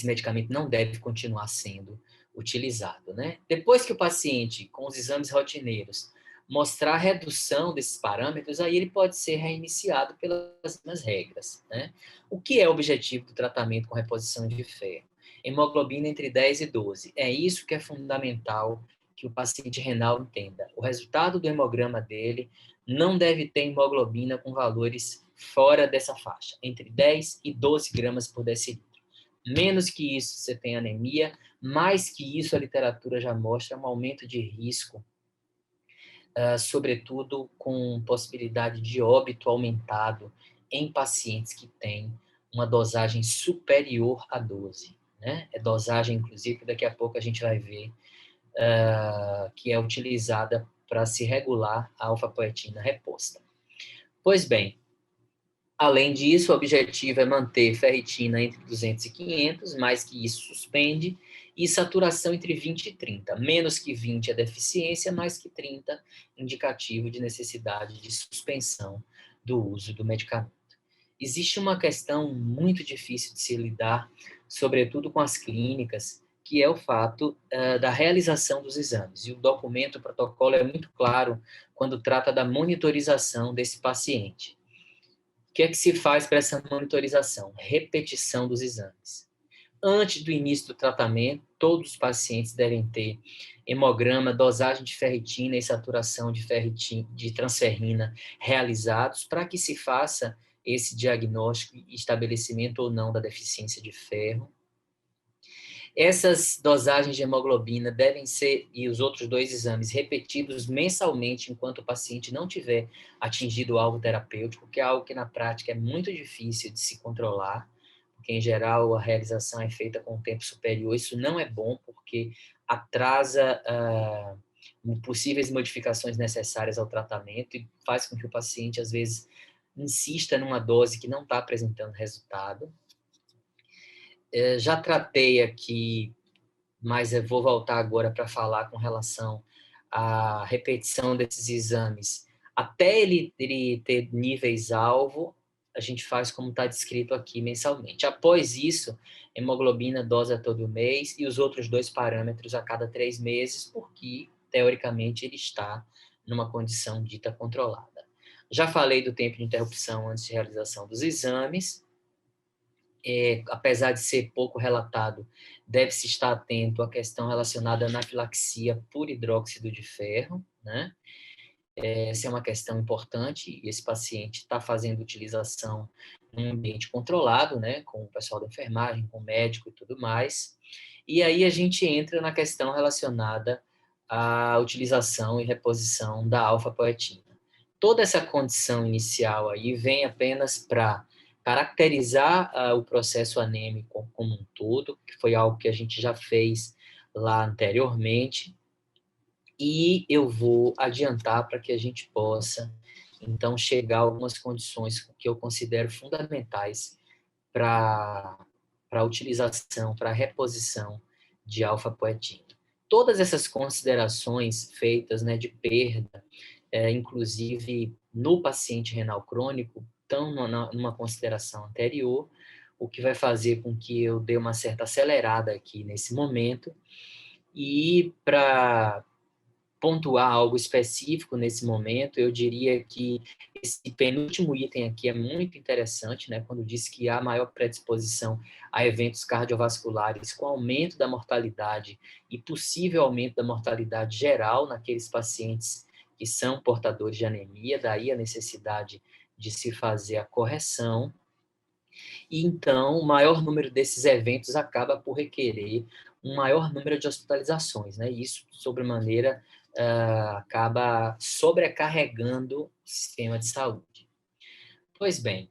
medicamento não deve continuar sendo utilizado, né? Depois que o paciente, com os exames rotineiros, mostrar redução desses parâmetros, aí ele pode ser reiniciado pelas mesmas regras, né? O que é o objetivo do tratamento com reposição de ferro? Hemoglobina entre 10 e 12. É isso que é fundamental que o paciente renal entenda. O resultado do hemograma dele não deve ter hemoglobina com valores fora dessa faixa, entre 10 e 12 gramas por decilitro. Menos que isso, você tem anemia. Mais que isso, a literatura já mostra um aumento de risco, sobretudo com possibilidade de óbito aumentado em pacientes que têm uma dosagem superior a 12. Né? É dosagem, inclusive, que daqui a pouco a gente vai ver, que é utilizada para se regular a alfa-poetina reposta. Pois bem, além disso, o objetivo é manter ferritina entre 200 e 500, mais que isso suspende, e saturação entre 20 e 30. Menos que 20 é deficiência, mais que 30 indicativo de necessidade de suspensão do uso do medicamento. Existe uma questão muito difícil de se lidar, sobretudo com as clínicas, que é o fato da realização dos exames. E o documento, o protocolo é muito claro quando trata da monitorização desse paciente. O que é que se faz para essa monitorização? Repetição dos exames. Antes do início do tratamento, todos os pacientes devem ter hemograma, dosagem de ferritina e saturação de transferrina realizados para que se faça esse diagnóstico e estabelecimento ou não da deficiência de ferro. Essas dosagens de hemoglobina devem ser, e os outros 2 exames, repetidos mensalmente enquanto o paciente não tiver atingido o alvo terapêutico, que é algo que na prática é muito difícil de se controlar, porque em geral a realização é feita com um tempo superior. Isso não é bom, porque atrasa possíveis modificações necessárias ao tratamento e faz com que o paciente, às vezes, insista numa dose que não está apresentando resultado. Já tratei aqui, mas eu vou voltar agora para falar com relação à repetição desses exames. Até ele ter níveis-alvo, a gente faz como está descrito aqui mensalmente. Após isso, hemoglobina dose a todo mês e os outros 2 parâmetros a cada 3 meses, porque, teoricamente, ele está numa condição dita controlada. Já falei do tempo de interrupção antes de realização dos exames. Apesar de ser pouco relatado, deve-se estar atento à questão relacionada à anafilaxia por hidróxido de ferro, né? Essa é uma questão importante, e esse paciente está fazendo utilização num ambiente controlado, né, com o pessoal da enfermagem, com o médico e tudo mais. E aí a gente entra na questão relacionada à utilização e reposição da alfa-poetina. Toda essa condição inicial aí vem apenas para caracterizar o processo anêmico como um todo, que foi algo que a gente já fez lá anteriormente, e eu vou adiantar para que a gente possa, então, chegar a algumas condições que eu considero fundamentais para a utilização, para a reposição de alfa-poetina. Todas essas considerações feitas, né, de perda, inclusive no paciente renal crônico, estão numa consideração anterior, o que vai fazer com que eu dê uma certa acelerada aqui nesse momento. E para pontuar algo específico nesse momento, eu diria que esse penúltimo item aqui é muito interessante, né, quando diz que há maior predisposição a eventos cardiovasculares com aumento da mortalidade e possível aumento da mortalidade geral naqueles pacientes que são portadores de anemia, daí a necessidade de se fazer a correção. E então, o maior número desses eventos acaba por requerer um maior número de hospitalizações, né? E isso, sobremaneira, acaba sobrecarregando o sistema de saúde. Pois bem,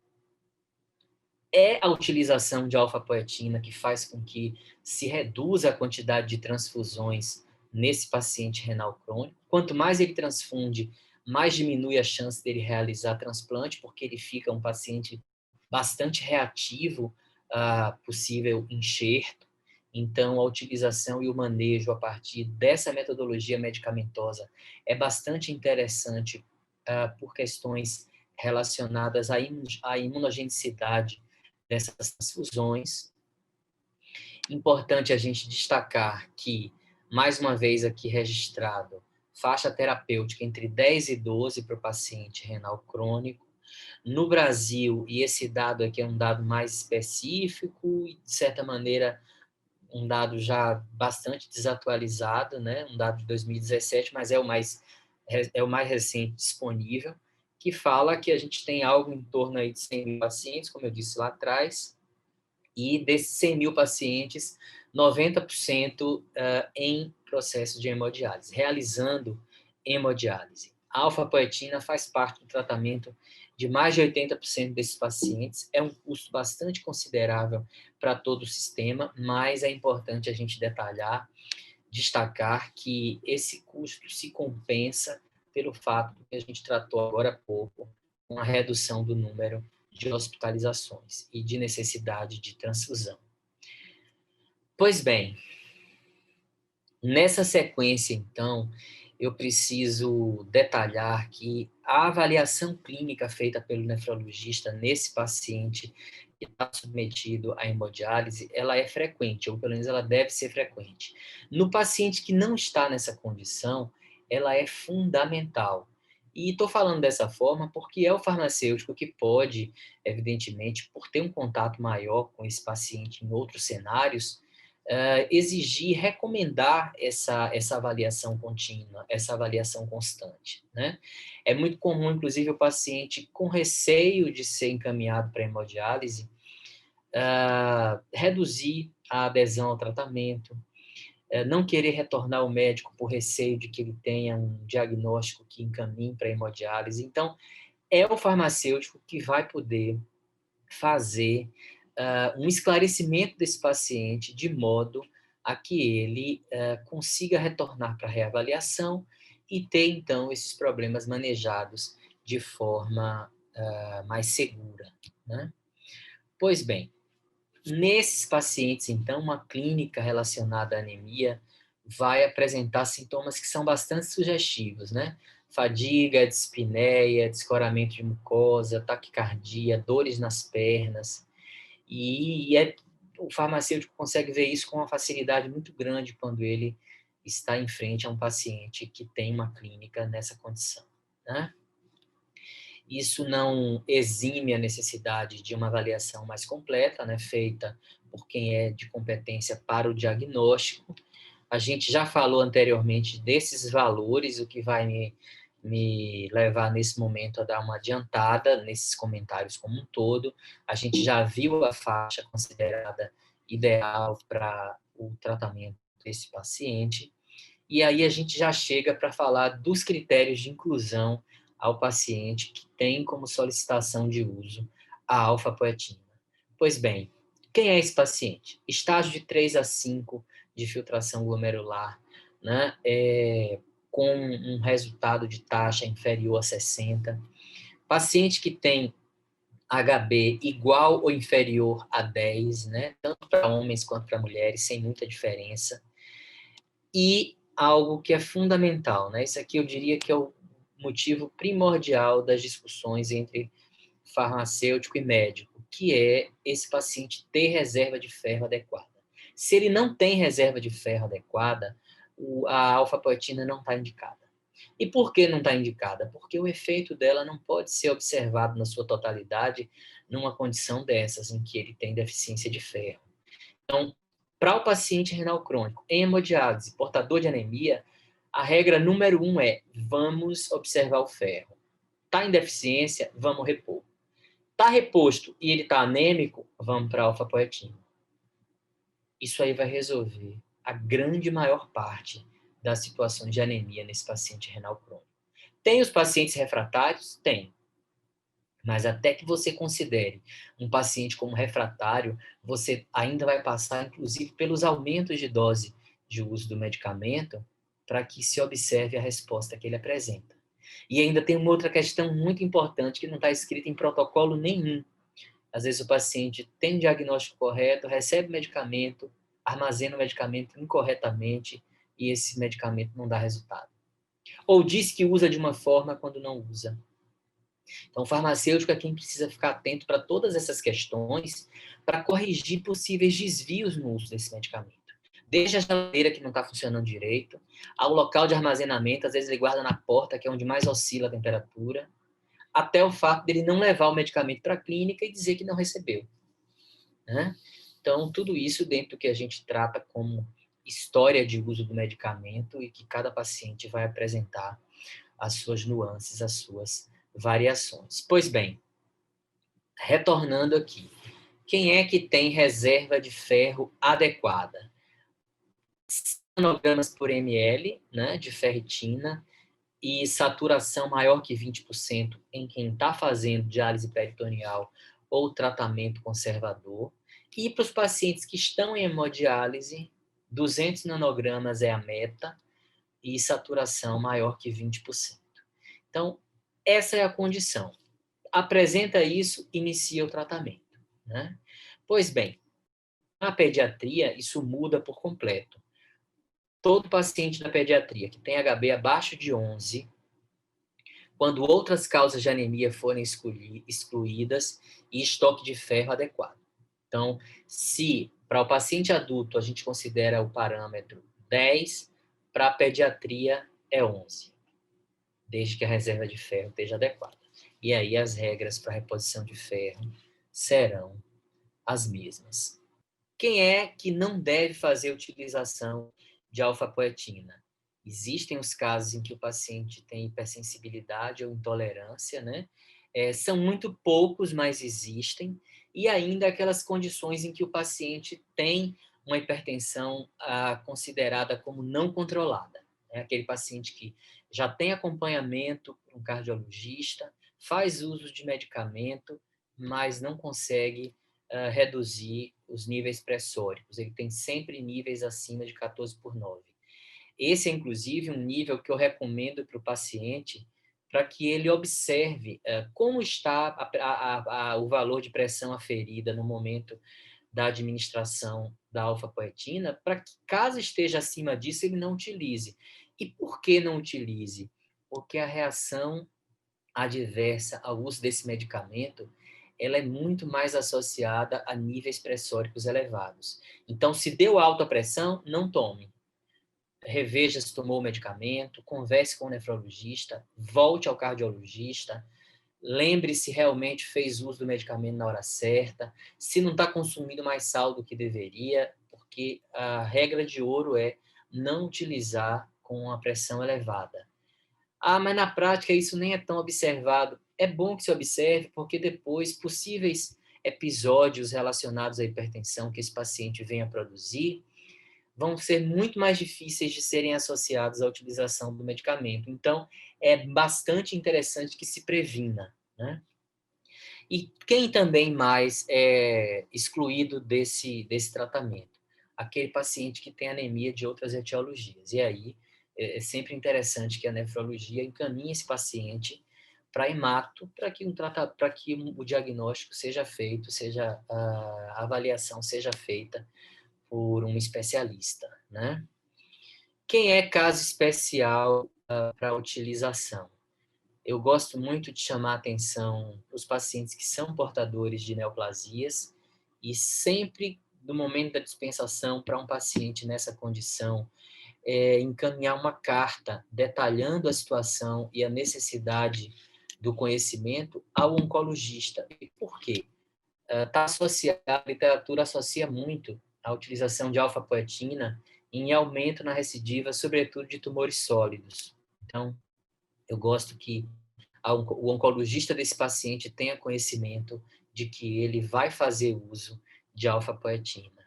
é a utilização de alfa-poetina que faz com que se reduza a quantidade de transfusões nesse paciente renal crônico. Quanto mais ele transfunde, mais diminui a chance dele realizar transplante, porque ele fica um paciente bastante reativo a possível enxerto. Então, a utilização e o manejo a partir dessa metodologia medicamentosa é bastante interessante por questões relacionadas à imunogenicidade dessas transfusões. Importante a gente destacar que, mais uma vez aqui registrado, faixa terapêutica entre 10 e 12 para o paciente renal crônico. No Brasil, e esse dado aqui é um dado mais específico e, de certa maneira, um dado já bastante desatualizado, né? Um dado de 2017, mas é o mais recente disponível, que fala que a gente tem algo em torno aí de 100 mil pacientes, como eu disse lá atrás, e desses 100 mil pacientes, 90% em processo de hemodiálise, realizando hemodiálise. A alfapoetina faz parte do tratamento de mais de 80% desses pacientes. É um custo bastante considerável para todo o sistema, mas é importante a gente detalhar, destacar que esse custo se compensa pelo fato que a gente tratou agora há pouco, com a redução do número de hospitalizações e de necessidade de transfusão. Pois bem, nessa sequência, então, eu preciso detalhar que a avaliação clínica feita pelo nefrologista nesse paciente que está submetido à hemodiálise, ela é frequente, ou pelo menos ela deve ser frequente. No paciente que não está nessa condição, ela é fundamental. E estou falando dessa forma porque é o farmacêutico que pode, evidentemente, por ter um contato maior com esse paciente em outros cenários, exigir, recomendar essa avaliação contínua, essa avaliação constante, né? É muito comum, inclusive, o paciente com receio de ser encaminhado para hemodiálise, reduzir a adesão ao tratamento, não querer retornar ao médico por receio de que ele tenha um diagnóstico que encaminhe para hemodiálise. Então, é o farmacêutico que vai poder fazer um esclarecimento desse paciente de modo a que ele consiga retornar para a reavaliação e ter, então, esses problemas manejados de forma mais segura, né? Pois bem, nesses pacientes, então, uma clínica relacionada à anemia vai apresentar sintomas que são bastante sugestivos, né? Fadiga, dispneia, descoramento de mucosa, taquicardia, dores nas pernas, o farmacêutico consegue ver isso com uma facilidade muito grande quando ele está em frente a um paciente que tem uma clínica nessa condição, né? Isso não exime a necessidade de uma avaliação mais completa, né, feita por quem é de competência para o diagnóstico. A gente já falou anteriormente desses valores, o que vai me levar nesse momento a dar uma adiantada nesses comentários como um todo. A gente já viu a faixa considerada ideal para o tratamento desse paciente. E aí a gente já chega para falar dos critérios de inclusão ao paciente que tem como solicitação de uso a alfapoetina. Pois bem, quem é esse paciente? Estágio de 3 a 5 de filtração glomerular, né? Com um resultado de taxa inferior a 60. Paciente que tem HB igual ou inferior a 10, né? Tanto para homens quanto para mulheres, sem muita diferença. E algo que é fundamental, né? Isso aqui eu diria que é o motivo primordial das discussões entre farmacêutico e médico, que é esse paciente ter reserva de ferro adequada. Se ele não tem reserva de ferro adequada, a alfapoetina não está indicada. E por que não está indicada? Porque o efeito dela não pode ser observado na sua totalidade numa condição dessas, em que ele tem deficiência de ferro. Então, para o paciente renal crônico, em hemodiálise, portador de anemia, a regra número 1 é: vamos observar o ferro. Está em deficiência, vamos repor. Está reposto e ele está anêmico, vamos para a alfapoetina. Isso aí vai resolver a grande maior parte das situações de anemia nesse paciente renal crônico. Tem os pacientes refratários? Tem. Mas até que você considere um paciente como refratário, você ainda vai passar, inclusive, pelos aumentos de dose de uso do medicamento para que se observe a resposta que ele apresenta. E ainda tem uma outra questão muito importante que não está escrita em protocolo nenhum. Às vezes o paciente tem o diagnóstico correto, recebe medicamento, armazena o medicamento incorretamente e esse medicamento não dá resultado. ou diz que usa de uma forma quando não usa. Então, o farmacêutico é quem precisa ficar atento para todas essas questões para corrigir possíveis desvios no uso desse medicamento. Desde a geladeira que não está funcionando direito, ao local de armazenamento, às vezes ele guarda na porta, que é onde mais oscila a temperatura, até o fato dele não levar o medicamento para a clínica e dizer que não recebeu. Né? Então, tudo isso dentro do que a gente trata como história de uso do medicamento e que cada paciente vai apresentar as suas nuances, as suas variações. Pois bem, retornando aqui, quem é que tem reserva de ferro adequada? 100 nanogramas por ml, né, de ferritina e saturação maior que 20% em quem está fazendo diálise peritoneal ou tratamento conservador. E para os pacientes que estão em hemodiálise, 200 nanogramas é a meta e saturação maior que 20%. Então, essa é a condição. Apresenta isso, inicia o tratamento. Né? Pois bem, na pediatria, isso muda por completo. Todo paciente da pediatria que tem HB abaixo de 11, quando outras causas de anemia forem excluídas, e estoque de ferro adequado. Então, se para o paciente adulto a gente considera o parâmetro 10, para a pediatria é 11, desde que a reserva de ferro esteja adequada. E aí as regras para reposição de ferro serão as mesmas. Quem é que não deve fazer utilização de alfapoetina? Existem os casos em que o paciente tem hipersensibilidade ou intolerância, né? São muito poucos, mas existem. E ainda aquelas condições em que o paciente tem uma hipertensão considerada como não controlada. É aquele paciente que já tem acompanhamento com um cardiologista, faz uso de medicamento, mas não consegue reduzir os níveis pressóricos. Ele tem sempre níveis acima de 14/9. Esse é, inclusive, um nível que eu recomendo para o paciente para que ele observe como está o valor de pressão aferida no momento da administração da alfapoetina, para que, caso esteja acima disso, ele não utilize. E por que não utilize? Porque a reação adversa ao uso desse medicamento ela é muito mais associada a níveis pressóricos elevados. Então, se deu alta pressão, não tome. Reveja se tomou o medicamento, converse com o nefrologista, volte ao cardiologista, lembre se realmente fez uso do medicamento na hora certa, se não está consumindo mais sal do que deveria, porque a regra de ouro é não utilizar com a pressão elevada. Mas na prática isso nem é tão observado. É bom que se observe, porque depois possíveis episódios relacionados à hipertensão que esse paciente venha a produzir vão ser muito mais difíceis de serem associados à utilização do medicamento. Então, é bastante interessante que se previna, né? E quem também mais é excluído desse tratamento? Aquele paciente que tem anemia de outras etiologias. E aí, é sempre interessante que a nefrologia encaminhe esse paciente para hemato, para que o diagnóstico seja feito, a avaliação seja feita por um especialista, né? Quem é caso especial para utilização? Eu gosto muito de chamar a atenção para os pacientes que são portadores de neoplasias e sempre, no momento da dispensação para um paciente nessa condição, encaminhar uma carta detalhando a situação e a necessidade do conhecimento ao oncologista. E por quê? Está associado, a literatura associa muito a utilização de alfapoetina em aumento na recidiva, sobretudo de tumores sólidos. Então, eu gosto que o oncologista desse paciente tenha conhecimento de que ele vai fazer uso de alfapoetina.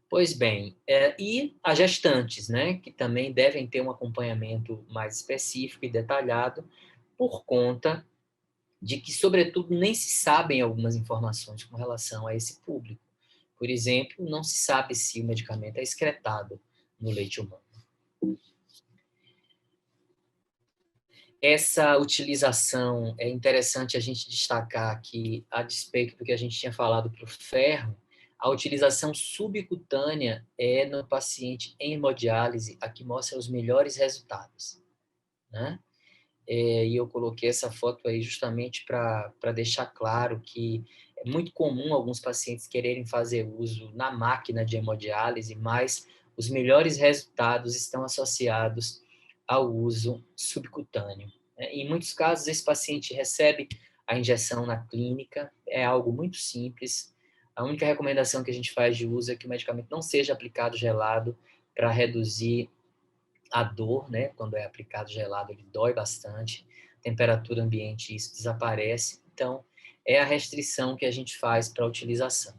Pois bem, e as gestantes, né, que também devem ter um acompanhamento mais específico e detalhado, por conta de que, sobretudo, nem se sabem algumas informações com relação a esse público. Por exemplo, não se sabe se o medicamento é excretado no leite humano. Essa utilização, é interessante a gente destacar que, a despeito do que a gente tinha falado para o ferro, a utilização subcutânea é no paciente em hemodiálise a que mostra os melhores resultados. né? E eu coloquei essa foto aí justamente para deixar claro que é muito comum alguns pacientes quererem fazer uso na máquina de hemodiálise, mas os melhores resultados estão associados ao uso subcutâneo. Em muitos casos, esse paciente recebe a injeção na clínica, é algo muito simples. A única recomendação que a gente faz de uso é que o medicamento não seja aplicado gelado para reduzir a dor, né? Quando é aplicado gelado, ele dói bastante. Temperatura ambiente, isso desaparece. Então, é a restrição que a gente faz para a utilização.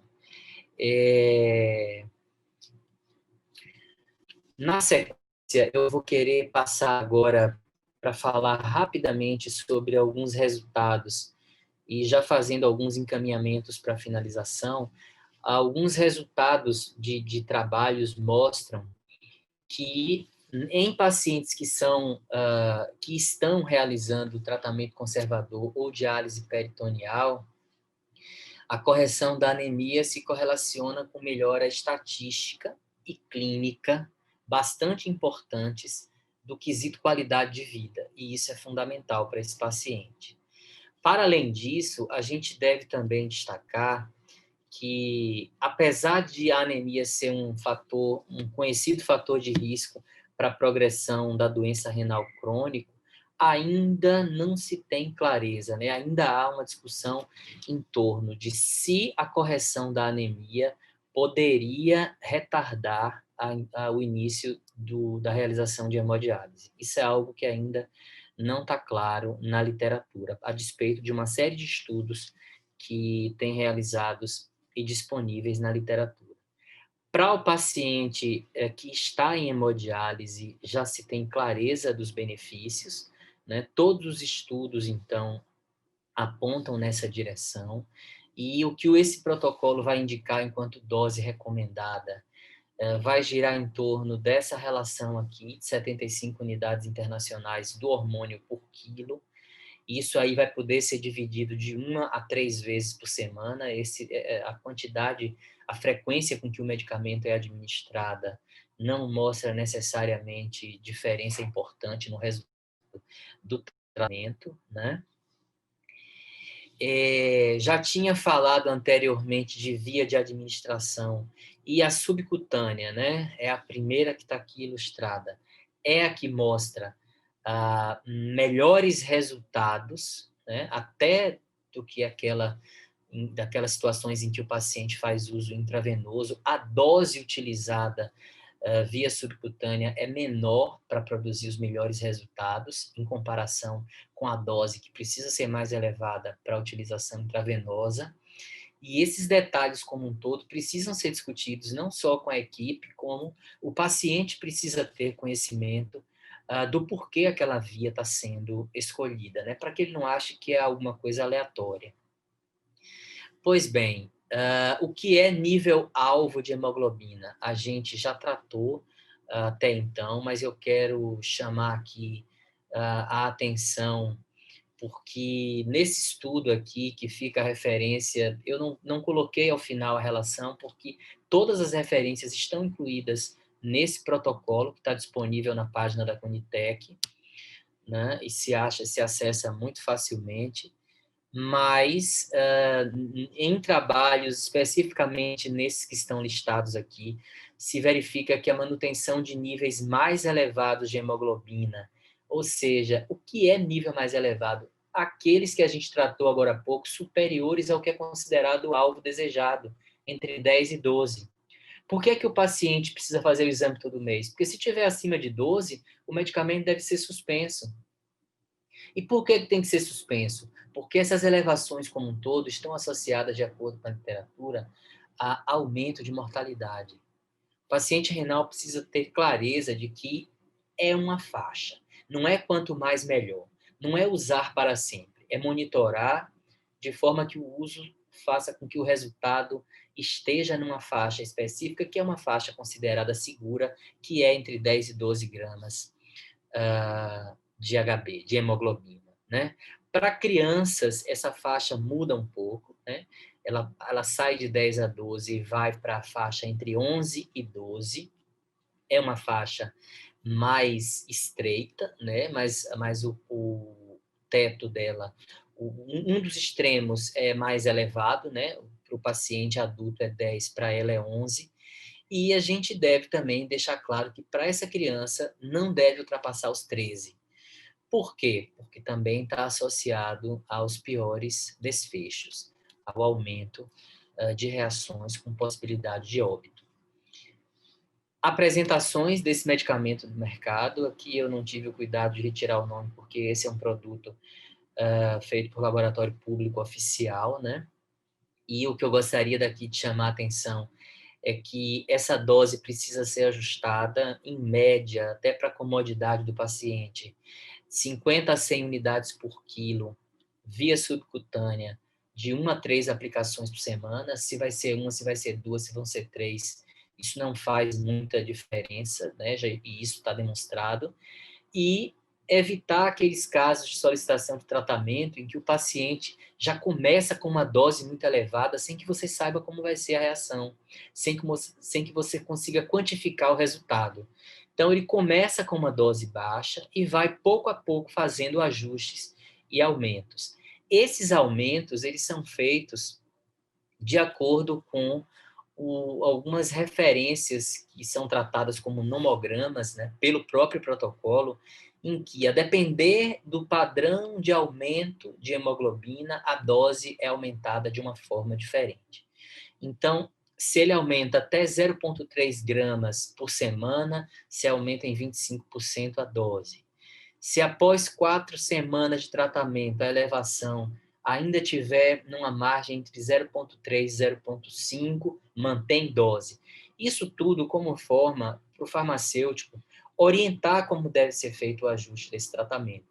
Na sequência, eu vou querer passar agora para falar rapidamente sobre alguns resultados e já fazendo alguns encaminhamentos para a finalização. Alguns resultados de trabalhos mostram que em pacientes que estão realizando tratamento conservador ou diálise peritoneal, a correção da anemia se correlaciona com melhora estatística e clínica bastante importantes do quesito qualidade de vida, e isso é fundamental para esse paciente. Para além disso, a gente deve também destacar que, apesar de a anemia ser um conhecido fator de risco para a progressão da doença renal crônica, ainda não se tem clareza, né? Ainda há uma discussão em torno de se a correção da anemia poderia retardar o início da realização de hemodiálise. Isso é algo que ainda não está claro na literatura, a despeito de uma série de estudos que têm realizados e disponíveis na literatura. Para o paciente que está em hemodiálise, já se tem clareza dos benefícios, né? Todos os estudos, então, apontam nessa direção, e o que esse protocolo vai indicar enquanto dose recomendada vai girar em torno dessa relação aqui, de 75 unidades internacionais do hormônio por quilo. Isso aí vai poder ser dividido de 1 a 3 vezes por semana. A quantidade, a frequência com que o medicamento é administrada não mostra necessariamente diferença importante no resultado do tratamento, né? Já tinha falado anteriormente de via de administração, e a subcutânea, né? É a primeira que está aqui ilustrada. É a que mostra melhores resultados, né? Até do que daquelas situações em que o paciente faz uso intravenoso. A dose utilizada via subcutânea é menor para produzir os melhores resultados em comparação com a dose que precisa ser mais elevada para a utilização intravenosa. E esses detalhes como um todo precisam ser discutidos não só com a equipe, como o paciente precisa ter conhecimento do porquê aquela via está sendo escolhida, né? Para que ele não ache que é alguma coisa aleatória. Pois bem, o que é nível alvo de hemoglobina? A gente já tratou até então, mas eu quero chamar aqui a atenção, porque nesse estudo aqui, que fica a referência, eu não coloquei ao final a relação, porque todas as referências estão incluídas nesse protocolo que está disponível na página da Conitec, né, e se acessa muito facilmente. Mas em trabalhos, especificamente nesses que estão listados aqui, se verifica que a manutenção de níveis mais elevados de hemoglobina, ou seja, o que é nível mais elevado? Aqueles que a gente tratou agora há pouco, superiores ao que é considerado o alvo desejado, entre 10 e 12. Por que que o paciente precisa fazer o exame todo mês? Porque se tiver acima de 12, o medicamento deve ser suspenso. E por que tem que ser suspenso? Porque essas elevações como um todo estão associadas, de acordo com a literatura, a aumento de mortalidade. O paciente renal precisa ter clareza de que é uma faixa. Não é quanto mais melhor. Não é usar para sempre. É monitorar de forma que o uso faça com que o resultado esteja numa faixa específica, que é uma faixa considerada segura, que é entre 10 e 12 gramas de HB, de hemoglobina, né? Para crianças, essa faixa muda um pouco, né? Ela sai de 10 a 12 e vai para a faixa entre 11 e 12. É uma faixa mais estreita, né? Mas o teto dela, um dos extremos é mais elevado, né? Para o paciente adulto é 10, para ela é 11. E a gente deve também deixar claro que para essa criança não deve ultrapassar os 13. Por quê? Porque também está associado aos piores desfechos, ao aumento de reações com possibilidade de óbito. Apresentações desse medicamento no mercado, aqui eu não tive o cuidado de retirar o nome, porque esse é um produto feito por laboratório público oficial, né? E o que eu gostaria daqui de chamar a atenção é que essa dose precisa ser ajustada, em média, até para a comodidade do paciente, 50 a 100 unidades por quilo, via subcutânea, de 1 a 3 aplicações por semana. Se vai ser uma, se vai ser duas, se vão ser três, isso não faz muita diferença, né? E isso está demonstrado. E evitar aqueles casos de solicitação de tratamento em que o paciente já começa com uma dose muito elevada sem que você saiba como vai ser a reação, sem que você consiga quantificar o resultado. Então, ele começa com uma dose baixa e vai pouco a pouco fazendo ajustes e aumentos. Esses aumentos, eles são feitos de acordo com algumas referências que são tratadas como nomogramas, né, pelo próprio protocolo, em que, a depender do padrão de aumento de hemoglobina, a dose é aumentada de uma forma diferente. Então, se ele aumenta até 0,3 gramas por semana, se aumenta em 25% a dose. Se após 4 semanas de tratamento a elevação ainda tiver numa margem entre 0,3 e 0,5, mantém dose. Isso tudo como forma para o farmacêutico orientar como deve ser feito o ajuste desse tratamento.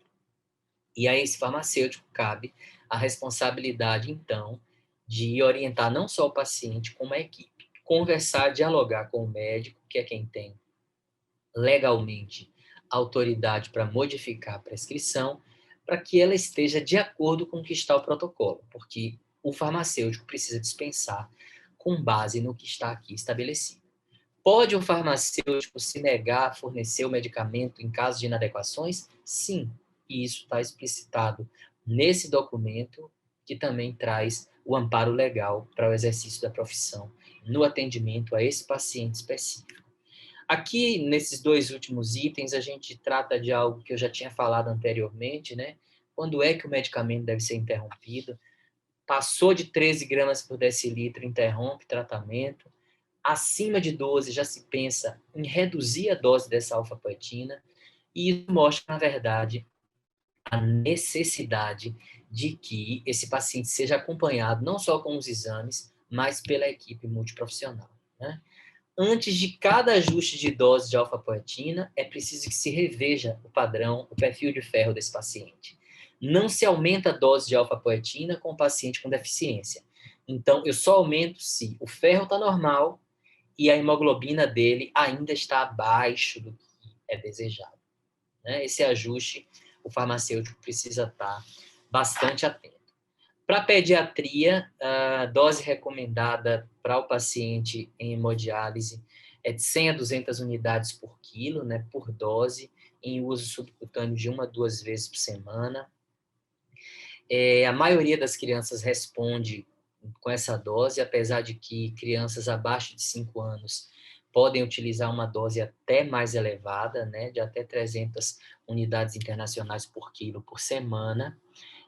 E a esse farmacêutico cabe a responsabilidade, então, de orientar não só o paciente, como a equipe. Conversar, dialogar com o médico, que é quem tem legalmente autoridade para modificar a prescrição, para que ela esteja de acordo com o que está o protocolo, porque o farmacêutico precisa dispensar com base no que está aqui estabelecido. Pode o farmacêutico se negar a fornecer o medicamento em caso de inadequações? Sim, e isso está explicitado nesse documento, que também traz o amparo legal para o exercício da profissão no atendimento a esse paciente específico. Aqui, nesses dois últimos itens, a gente trata de algo que eu já tinha falado anteriormente, né? Quando é que o medicamento deve ser interrompido? Passou de 13 gramas por decilitro, interrompe tratamento. Acima de 12, já se pensa em reduzir a dose dessa alfapoetina. E isso mostra, na verdade, a necessidade de que esse paciente seja acompanhado não só com os exames, mas pela equipe multiprofissional, né? Antes de cada ajuste de dose de alfapoetina, é preciso que se reveja o padrão, o perfil de ferro desse paciente. Não se aumenta a dose de alfapoetina com o paciente com deficiência. Então, eu só aumento se o ferro está normal e a hemoglobina dele ainda está abaixo do que é desejado, né? Esse ajuste, o farmacêutico precisa estar bastante atento. Para a pediatria, a dose recomendada para o paciente em hemodiálise é de 100 a 200 unidades por quilo, né, por dose, em uso subcutâneo de 1 a 2 vezes por semana. A maioria das crianças responde com essa dose, apesar de que crianças abaixo de 5 anos podem utilizar uma dose até mais elevada, né, de até 300 unidades internacionais por quilo por semana.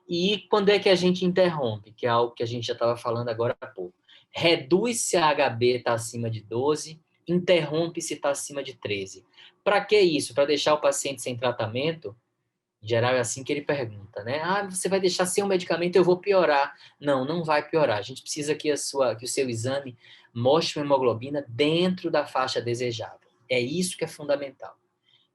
E quando é que a gente interrompe? Que é algo que a gente já estava falando agora há pouco. Reduz se a HB está acima de 12, interrompe se está acima de 13. Para que isso? Para deixar o paciente sem tratamento? Em geral é assim que ele pergunta, né? Ah, você vai deixar sem o medicamento, eu vou piorar. Não, não vai piorar. A gente precisa que o seu exame mostre uma hemoglobina dentro da faixa desejável. É isso que é fundamental,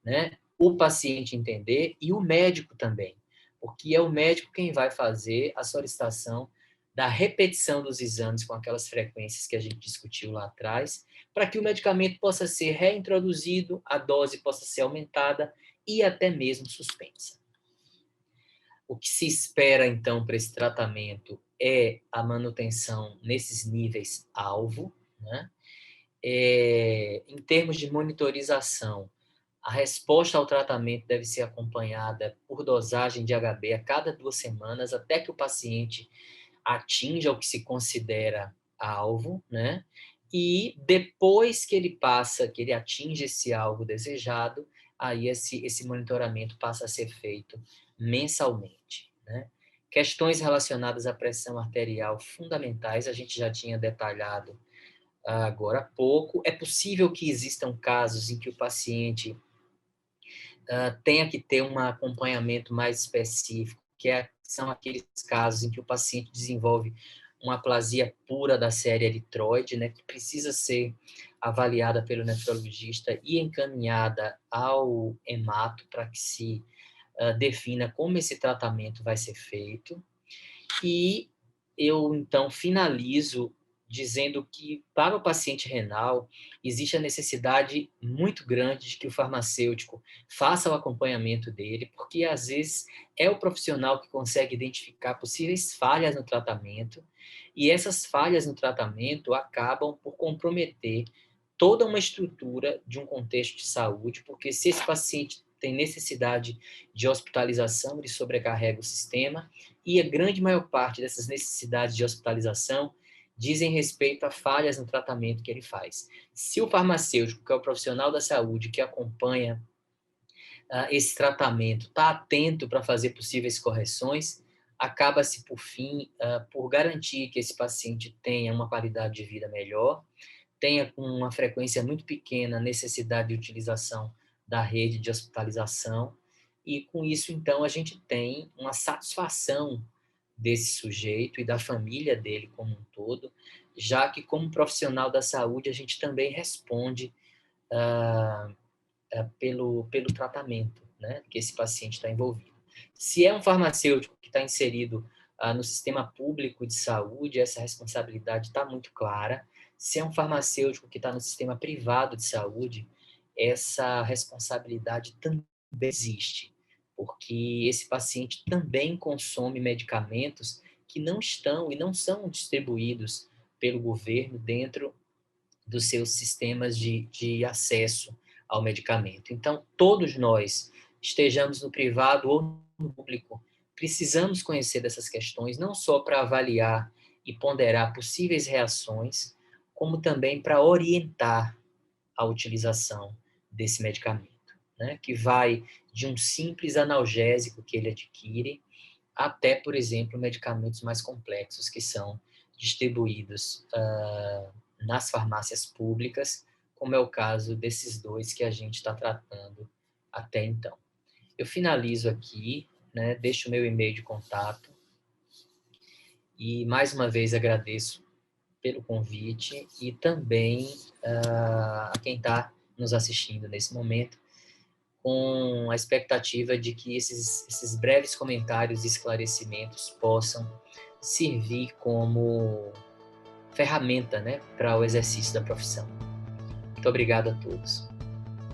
né? O paciente entender e o médico também, porque é o médico quem vai fazer a solicitação da repetição dos exames com aquelas frequências que a gente discutiu lá atrás, para que o medicamento possa ser reintroduzido, a dose possa ser aumentada e até mesmo suspensa. O que se espera, então, para esse tratamento é a manutenção nesses níveis alvo, né? Em termos de monitorização, A resposta ao tratamento deve ser acompanhada por dosagem de HB a cada 2 semanas, até que o paciente atinja o que se considera alvo, né? E depois que ele atinge esse alvo desejado, aí esse monitoramento passa a ser feito mensalmente, né? Questões relacionadas à pressão arterial fundamentais, a gente já tinha detalhado agora há pouco. É possível que existam casos em que o paciente tenha que ter um acompanhamento mais específico, são aqueles casos em que o paciente desenvolve uma aplasia pura da série eritroide, né, que precisa ser avaliada pelo nefrologista e encaminhada ao hemato para que se defina como esse tratamento vai ser feito. E eu, então, finalizo dizendo que, para o paciente renal, existe a necessidade muito grande de que o farmacêutico faça o acompanhamento dele, porque, às vezes, é o profissional que consegue identificar possíveis falhas no tratamento, e essas falhas no tratamento acabam por comprometer toda uma estrutura de um contexto de saúde, porque se esse paciente tem necessidade de hospitalização, ele sobrecarrega o sistema, e a grande maior parte dessas necessidades de hospitalização dizem respeito a falhas no tratamento que ele faz. Se o farmacêutico, que é o profissional da saúde que acompanha esse tratamento, está atento para fazer possíveis correções, acaba-se, por fim, por garantir que esse paciente tenha uma qualidade de vida melhor, tenha com uma frequência muito pequena necessidade de utilização da rede de hospitalização, e com isso, então, a gente tem uma satisfação desse sujeito e da família dele como um todo, já que, como profissional da saúde, a gente também responde pelo tratamento, né, que esse paciente está envolvido. Se é um farmacêutico que está inserido no sistema público de saúde, essa responsabilidade está muito clara. Se é um farmacêutico que está no sistema privado de saúde, essa responsabilidade também existe, porque esse paciente também consome medicamentos que não estão e não são distribuídos pelo governo dentro dos seus sistemas de acesso ao medicamento. Então, todos nós, estejamos no privado ou no público, precisamos conhecer dessas questões, não só para avaliar e ponderar possíveis reações, como também para orientar a utilização desse medicamento, né? Que vai de um simples analgésico que ele adquire até, por exemplo, medicamentos mais complexos que são distribuídos nas farmácias públicas, como é o caso desses dois que a gente está tratando até então. Eu finalizo aqui, né, deixo o meu e-mail de contato e, mais uma vez, agradeço pelo convite e também a quem está nos assistindo nesse momento, com a expectativa de que esses breves comentários e esclarecimentos possam servir como ferramenta, né, para o exercício da profissão. Muito obrigado a todos.